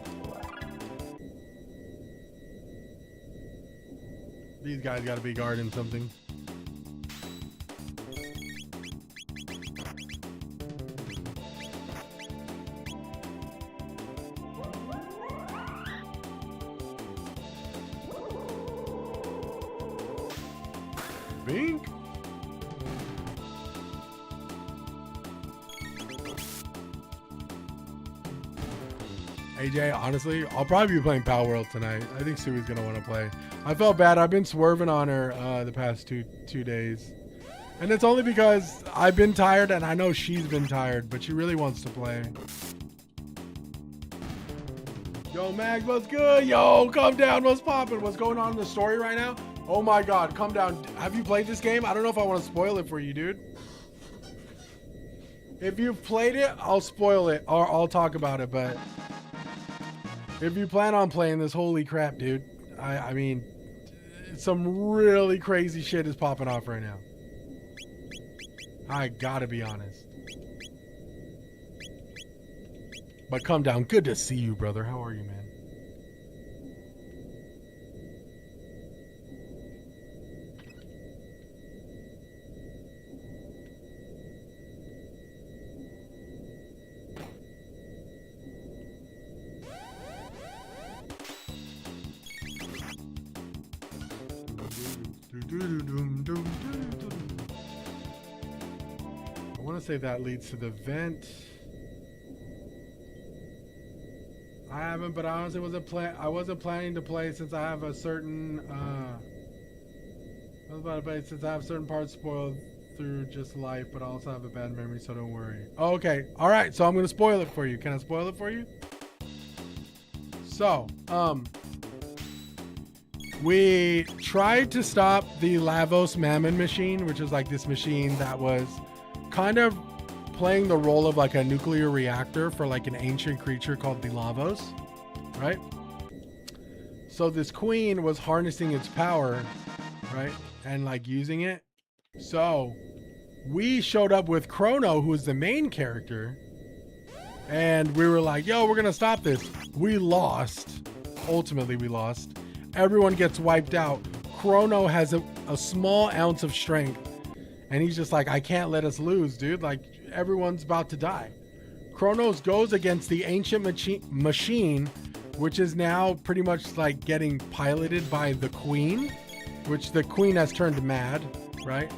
These guys gotta be guarding something. Bink. AJ, honestly, I'll probably be playing Power World tonight. I think Sui's gonna want to play. I felt bad. I've been swerving on her the past two days, and it's only because I've been tired, and I know she's been tired, but she really wants to play. Yo, Mag, what's good? Yo, come down. What's poppin'? What's going on in the story right now? Oh my God, come down. Have you played this game? I don't know if I want to spoil it for you, dude. If you've played it, I'll spoil it, or I'll talk about it, but if you plan on playing this, holy crap, dude. I mean, some really crazy shit is popping off right now. I gotta be honest. But come down. Good to see you, brother. How are you, man? I want to say that leads to the vent. I haven't, but I honestly wasn't planning to play since I have a certain since I have certain parts spoiled through just life, but I also have a bad memory, so don't worry. Oh, okay. All right, so I'm going to spoil it for you. Can I spoil it for you? So, we tried to stop the Lavos Mammon machine, which is like this machine that was kind of playing the role of like a nuclear reactor for like an ancient creature called the Lavos, right? So this queen was harnessing its power, right? And like using it. So we showed up with Chrono, who is the main character, and we were like, yo, we're gonna stop this. We lost. Ultimately, we lost. Everyone gets wiped out. Chrono has a small ounce of strength, and he's just like, I can't let us lose, dude. Like, everyone's about to die. Chronos goes against the ancient machine, which is now pretty much like getting piloted by the queen, which the queen has turned mad, right?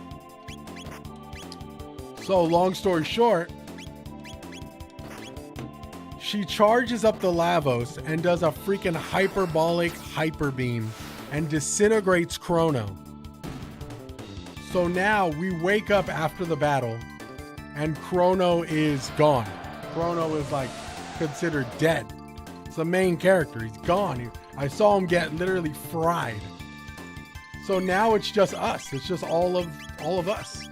So long story short, she charges up the Lavos and does a freaking hyperbolic hyper beam and disintegrates Chrono. So now we wake up after the battle and Chrono is gone. Chrono is like considered dead. It's the main character. He's gone. I saw him get literally fried. So now it's just us. It's just all of us.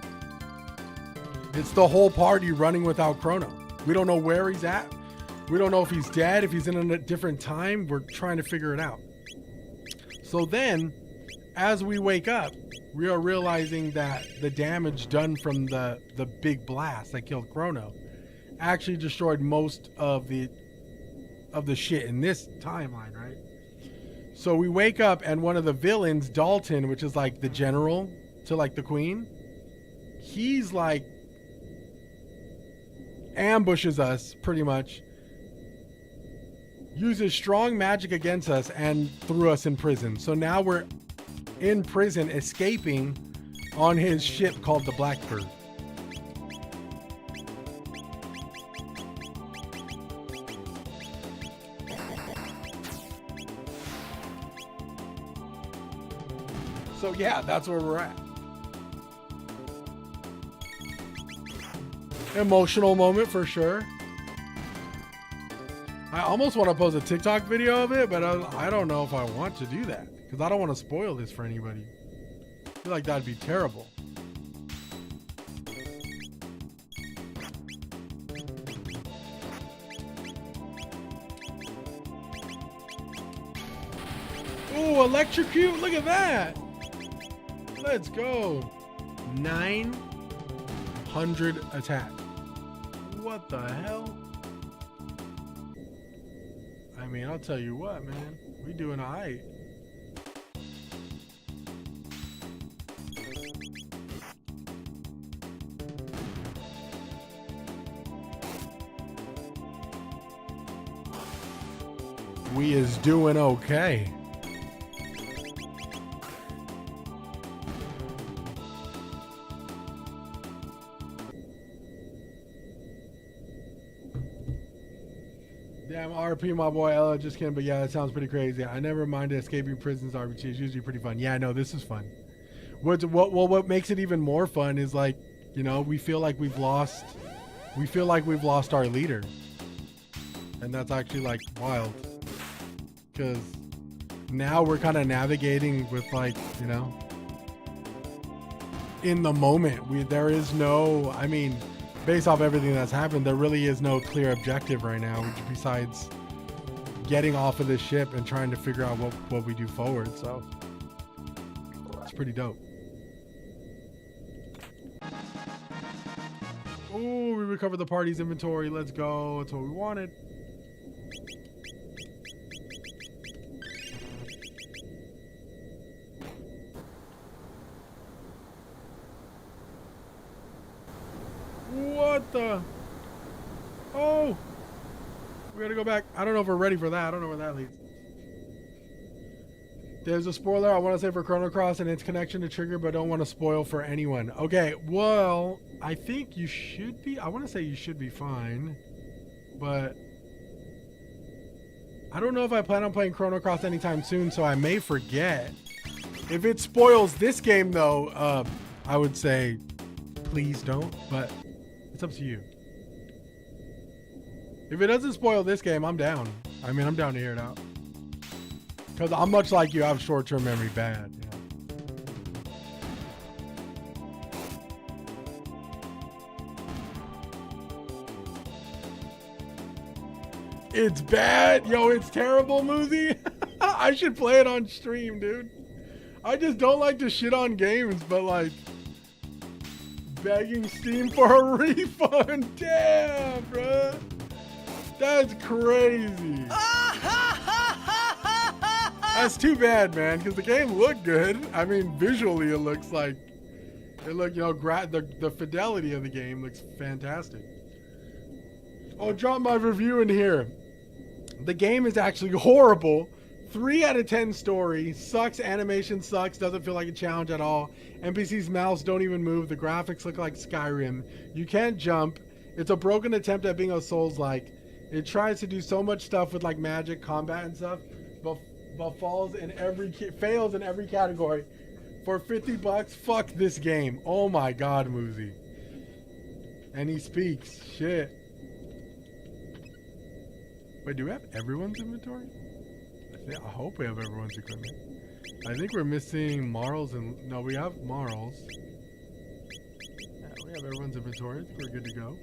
It's the whole party running without Chrono. We don't know where he's at. We don't know if he's dead, if he's in a different time. We're trying to figure it out. So then, as we wake up, we are realizing that the damage done from the big blast that killed Chrono actually destroyed most of the shit in this timeline, right? So we wake up and one of the villains, Dalton, which is like the general to like the queen, he's like ambushes us pretty much. uses strong magic against us and threw us in prison. So now we're in prison escaping on his ship called the Blackbird. So yeah, that's where we're at. Emotional moment for sure. I almost want to post a TikTok video of it, but I don't know if I want to do that because I don't want to spoil this for anybody. I feel like that'd be terrible. Ooh, electrocute! Look at that! Let's go. 900 attack. What the hell? I mean, I'll tell you what, man. We doing alright. We is doing okay. Damn, RP, my boy Ella, just kidding, but yeah, that sounds pretty crazy. I never minded escaping prisons RPG. It's usually pretty fun. Yeah, no, this is fun. What makes it even more fun is like, you know, we feel like we've lost our leader. And that's actually like wild. Because now we're kind of navigating with like, you know, in the moment. There is no, I mean, based off everything that's happened, there really is no clear objective right now besides getting off of this ship and trying to figure out what we do forward. So it's pretty dope. Ooh, we recovered the party's inventory. Let's go. That's what we wanted. What the? Oh! We gotta go back. I don't know if we're ready for that. I don't know where that leads. There's a spoiler I want to say for Chrono Cross and its connection to Trigger, but don't want to spoil for anyone. Okay, well, I think you should be. I want to say you should be fine, but I don't know if I plan on playing Chrono Cross anytime soon, so I may forget. If it spoils this game, though, I would say please don't, but it's up to you. If it doesn't spoil this game, I'm down. I mean, I'm down to hear it out. Because I'm much like you, I have short-term memory bad. You know? It's bad? Yo, it's terrible, Muzi? I should play it on stream, dude. I just don't like to shit on games, but like, begging Steam for a refund. Damn, bruh. That's crazy. That's too bad, man, because the game looked good. I mean, visually it looks like, you know, the fidelity of the game looks fantastic. I'll drop my review in here. The game is actually horrible. 3 out of 10 story. Sucks, animation sucks, doesn't feel like a challenge at all. NPC's mouths don't even move. The graphics look like Skyrim. You can't jump. It's a broken attempt at being a Souls-like. It tries to do so much stuff with like magic, combat and stuff, but fails in every category. For $50, fuck this game. Oh my god, Muzi. And he speaks. Shit. Wait, do we have everyone's inventory? I hope we have everyone's equipment. I think we're missing Marls and... No, we have Marls. Yeah, we have everyone's inventory. We're good to go.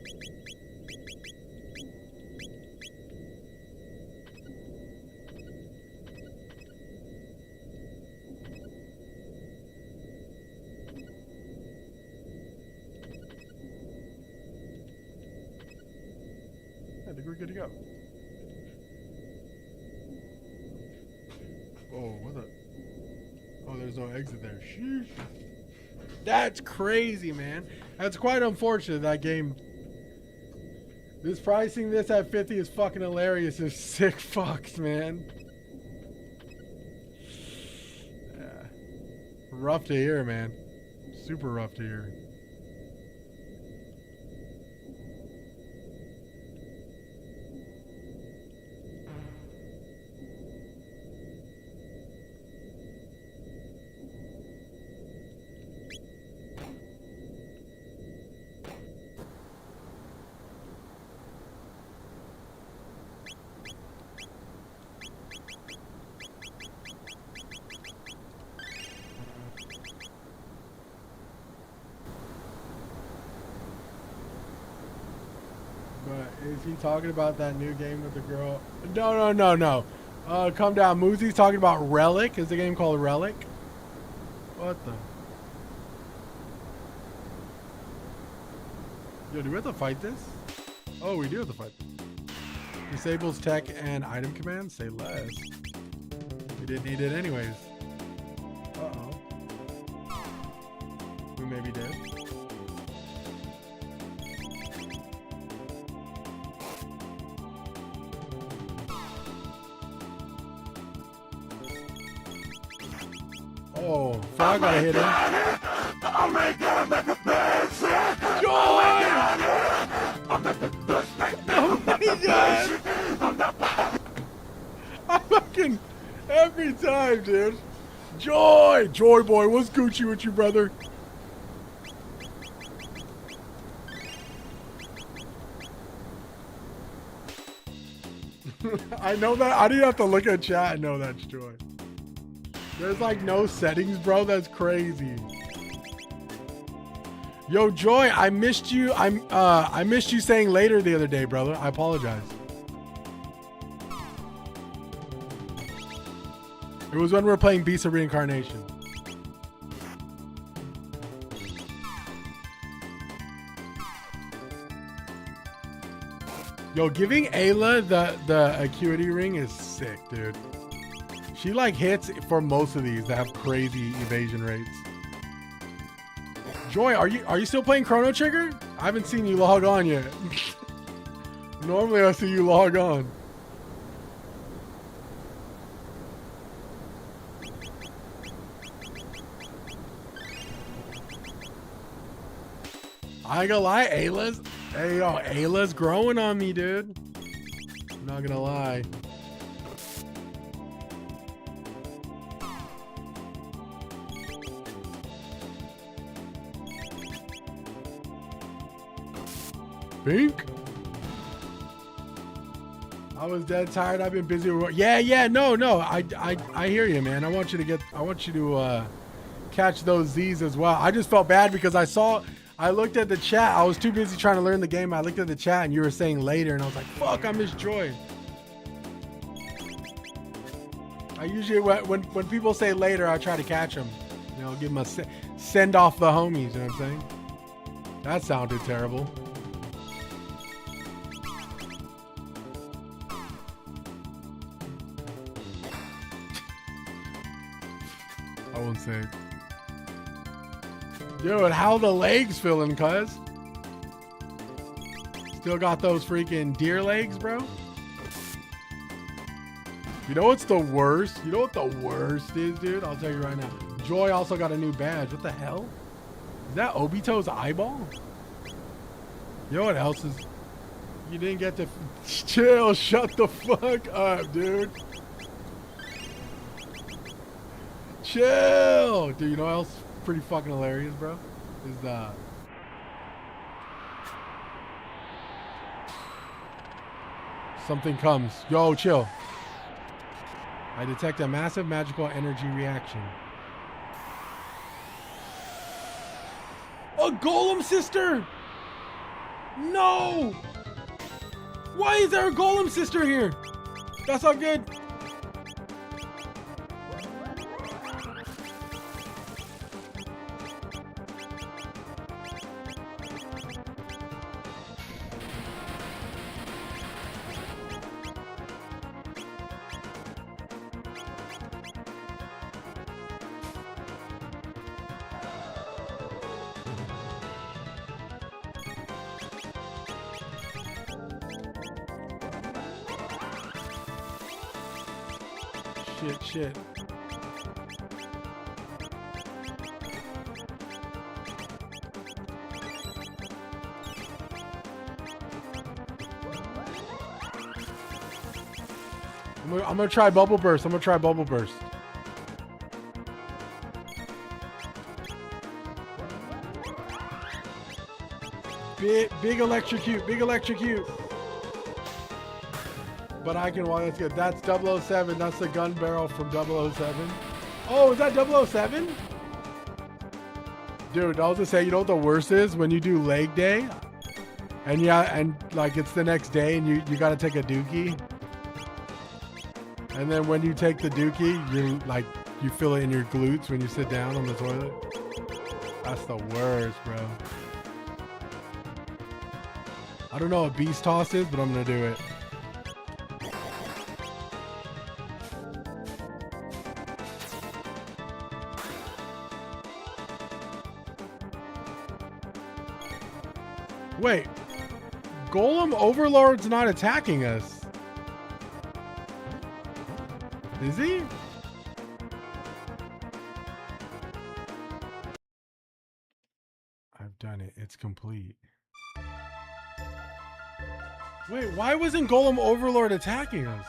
I think we're good to go. Oh, what the? Oh, there's no exit there. Sheesh. That's crazy, man. That's quite unfortunate that game. This pricing this at 50 is fucking hilarious. They're sick fucks, man. Yeah. Rough to hear, man. Super rough to hear. But is he talking about that new game with the girl? No. Calm down. Moosey's talking about Relic. Is the game called Relic? What the? Yo, do we have to fight this? Oh, we do have to fight this. Disables tech and item commands? Say less. We didn't need it anyways. Uh-oh. We may be dead. Oh, Frog gotta hit him. Joy! Oh my god! I fucking every time, dude. Joy! Joy boy, what's Gucci with you, brother? I know that. I didn't have to look at chat and know that's Joy. There's like no settings, bro. That's crazy. Yo, Joy, I missed you. I missed you saying later the other day, brother. I apologize. It was when we were playing Beast of Reincarnation. Yo, giving Ayla the acuity ring is sick, dude. She like hits for most of these that have crazy evasion rates. Joy, are you still playing Chrono Trigger? I haven't seen you log on yet. Normally I see you log on. I ain't gonna lie, Ayla's growing on me, dude. I'm not gonna lie. Pink? I was dead tired. I've been busy with work. Yeah, no. I hear you, man. I want you to catch those Z's as well. I just felt bad because I looked at the chat. I was too busy trying to learn the game. I looked at the chat and you were saying later and I was like, fuck, I missed Joy. I usually, when people say later, I try to catch them. You know, give them a send off the homies, you know what I'm saying? That sounded terrible. I won't say. Dude, how the legs feeling, cuz? Still got those freaking deer legs, bro? You know what's the worst? You know what the worst is, dude? I'll tell you right now. Joy also got a new badge. What the hell? Is that Obito's eyeball? You know what else is? You didn't get to... Chill, shut the fuck up, dude. Chill! Dude, you know what else is pretty fucking hilarious, bro? Is the... Something comes. Yo, chill. I detect a massive magical energy reaction. A golem sister! No! Why is there a golem sister here? That's not good. Shit. I'm gonna try Bubble Burst. Big electrocute. But I can walk. That's good. That's 007. That's the gun barrel from 007. Oh, is that 007? Dude, I was gonna say, you know what the worst is? When you do leg day, and like it's the next day, and you gotta take a dookie. And then when you take the dookie, you feel it in your glutes when you sit down on the toilet. That's the worst, bro. I don't know what beast toss is, but I'm gonna do it. Wait, Golem Overlord's not attacking us. Is he? I've done it. It's complete. Wait, why wasn't Golem Overlord attacking us?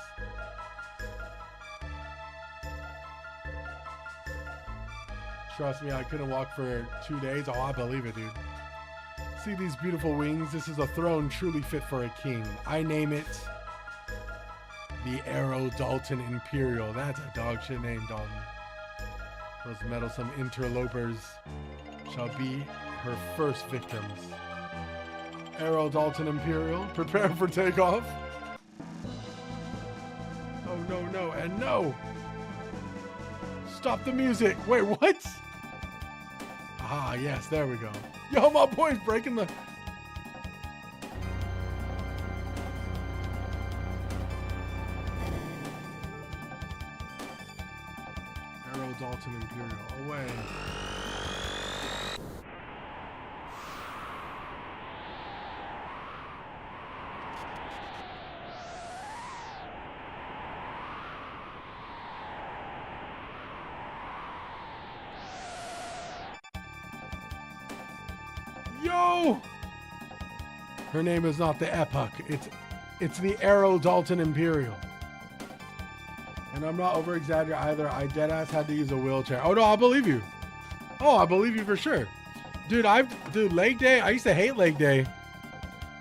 Trust me, I couldn't walk for 2 days. Oh, I believe it, dude. See these beautiful wings? This is a throne truly fit for a king. I name it the Arrow Dalton Imperial. That's a dog shit name, Dalton. Those meddlesome interlopers shall be her first victims. Arrow Dalton Imperial, prepare for takeoff. Oh, no, and no! Stop the music! Wait, what? Ah, yes, there we go. Yo, my boy's breaking the... Arrow Dalton Imperial, away. Yo! Her name is not the Epoch. It's the Arrow Dalton Imperial. And I'm not over exaggerating either. I deadass had to use a wheelchair. Oh no, I believe you. Oh, I believe you for sure. Dude, leg day, I used to hate leg day.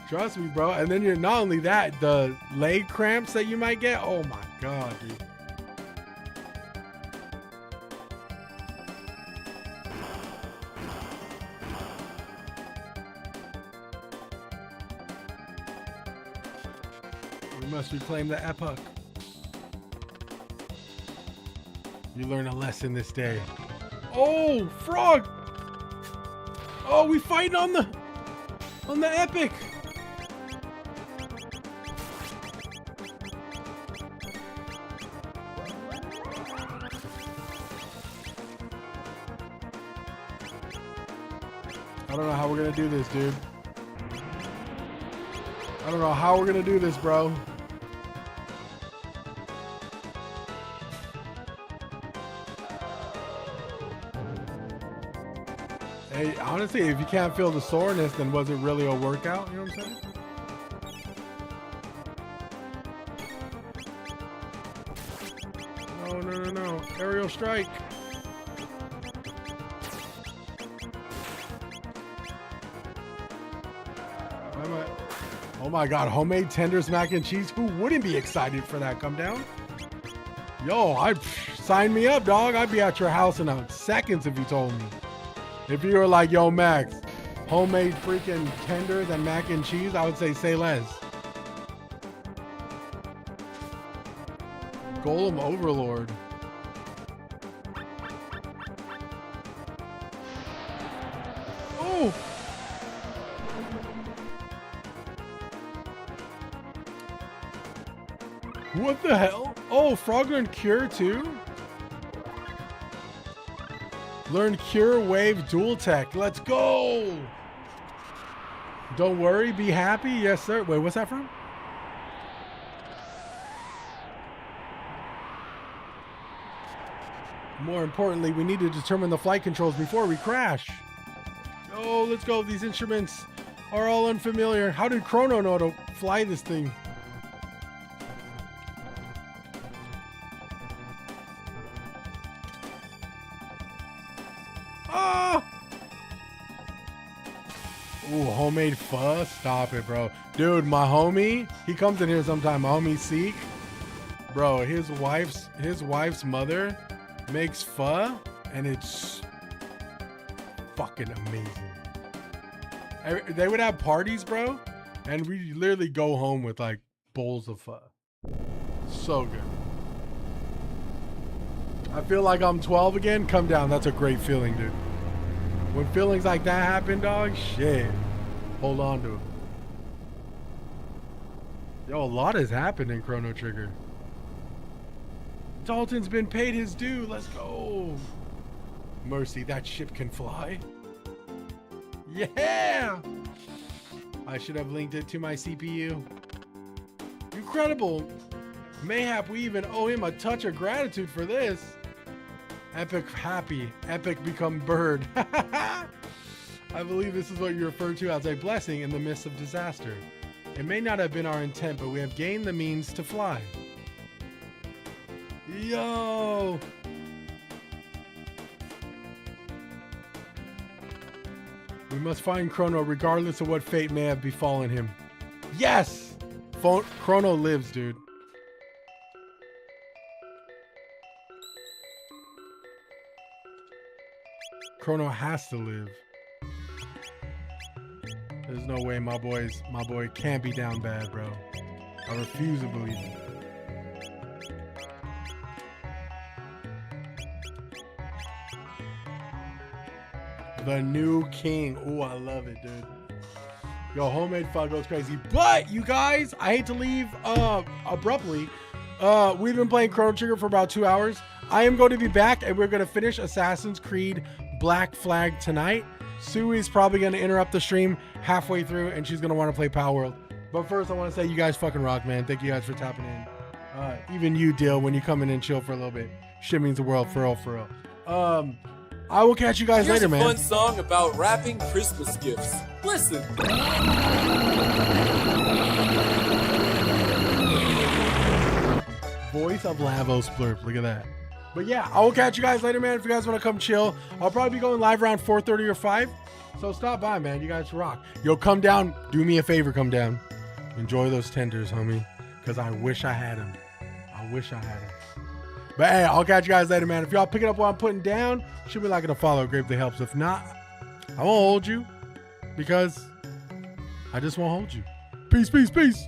Trust me, bro. And then you're not only that, the leg cramps that you might get. Oh my God, dude. We must reclaim the Epoch. You learn a lesson this day. Oh, frog! Oh, we fighting on the epic. I don't know how we're gonna do this, dude. I don't know how we're gonna do this, bro. Hey, honestly, if you can't feel the soreness, then was it really a workout? You know what I'm saying? No. Aerial strike. Oh my God, homemade tenders mac and cheese. Who wouldn't be excited for that? Come down. Yo, sign me up, dog. I'd be at your house in seconds if you told me. If you were like, yo, Max, homemade freaking tenders and mac and cheese, I would say less. Golem Overlord. Oh! What the hell? Oh, Frog learned Cure too? Learn Cure Wave Dual Tech. Let's go! Don't worry, be happy. Yes, sir. Wait, what's that from? More importantly, we need to determine the flight controls before we crash. Oh, let's go. These instruments are all unfamiliar. How did Chrono know to fly this thing? Ah! Ooh, homemade pho? Stop it, bro. Dude, my homie, he comes in here sometime. My homie Seek. Bro, his wife's mother makes pho, and it's fucking amazing. They would have parties, bro, and we literally go home with like bowls of pho. So good. I feel like I'm 12 again. Come down. That's a great feeling, dude. When feelings like that happen, dog, shit. Hold on to it. Yo, a lot has happened in Chrono Trigger. Dalton's been paid his due. Let's go. Mercy, that ship can fly. Yeah! I should have linked it to my CPU. Incredible. Mayhap we even owe him a touch of gratitude for this. Epic happy. Epic become bird. I believe this is what you refer to as a blessing in the midst of disaster. It may not have been our intent, but we have gained the means to fly. Yo! We must find Chrono regardless of what fate may have befallen him. Yes! Chrono lives, dude. Chrono has to live. There's no way my boy can't be down bad, bro. I refuse to believe it. The new king. Ooh, I love it, dude. Yo, homemade pho goes crazy. But you guys, I hate to leave abruptly. We've been playing Chrono Trigger for about 2 hours. I am going to be back, and we're going to finish Assassin's Creed Black Flag tonight. Sui's probably going to interrupt the stream halfway through, and she's going to want to play Power World. But first, I want to say you guys fucking rock, man. Thank you guys for tapping in. Even you, Dill, when you come in and chill for a little bit. Shit means the world, for real, for real. I will catch you guys later, man.
Here's a fun song about wrapping Christmas gifts. Listen.
Voice of Lavos Blurp. Look at that. But yeah, I will catch you guys later, man. If you guys want to come chill, I'll probably be going live around 4:30 or 5. So stop by, man. You guys rock. Yo, come down. Do me a favor. Come down. Enjoy those tenders, homie. Because I wish I had them. I wish I had them. But hey, I'll catch you guys later, man. If y'all picking up what I'm putting down, should be liking to follow. Greatly helps. If not, I won't hold you. Because I just won't hold you. Peace, peace, peace.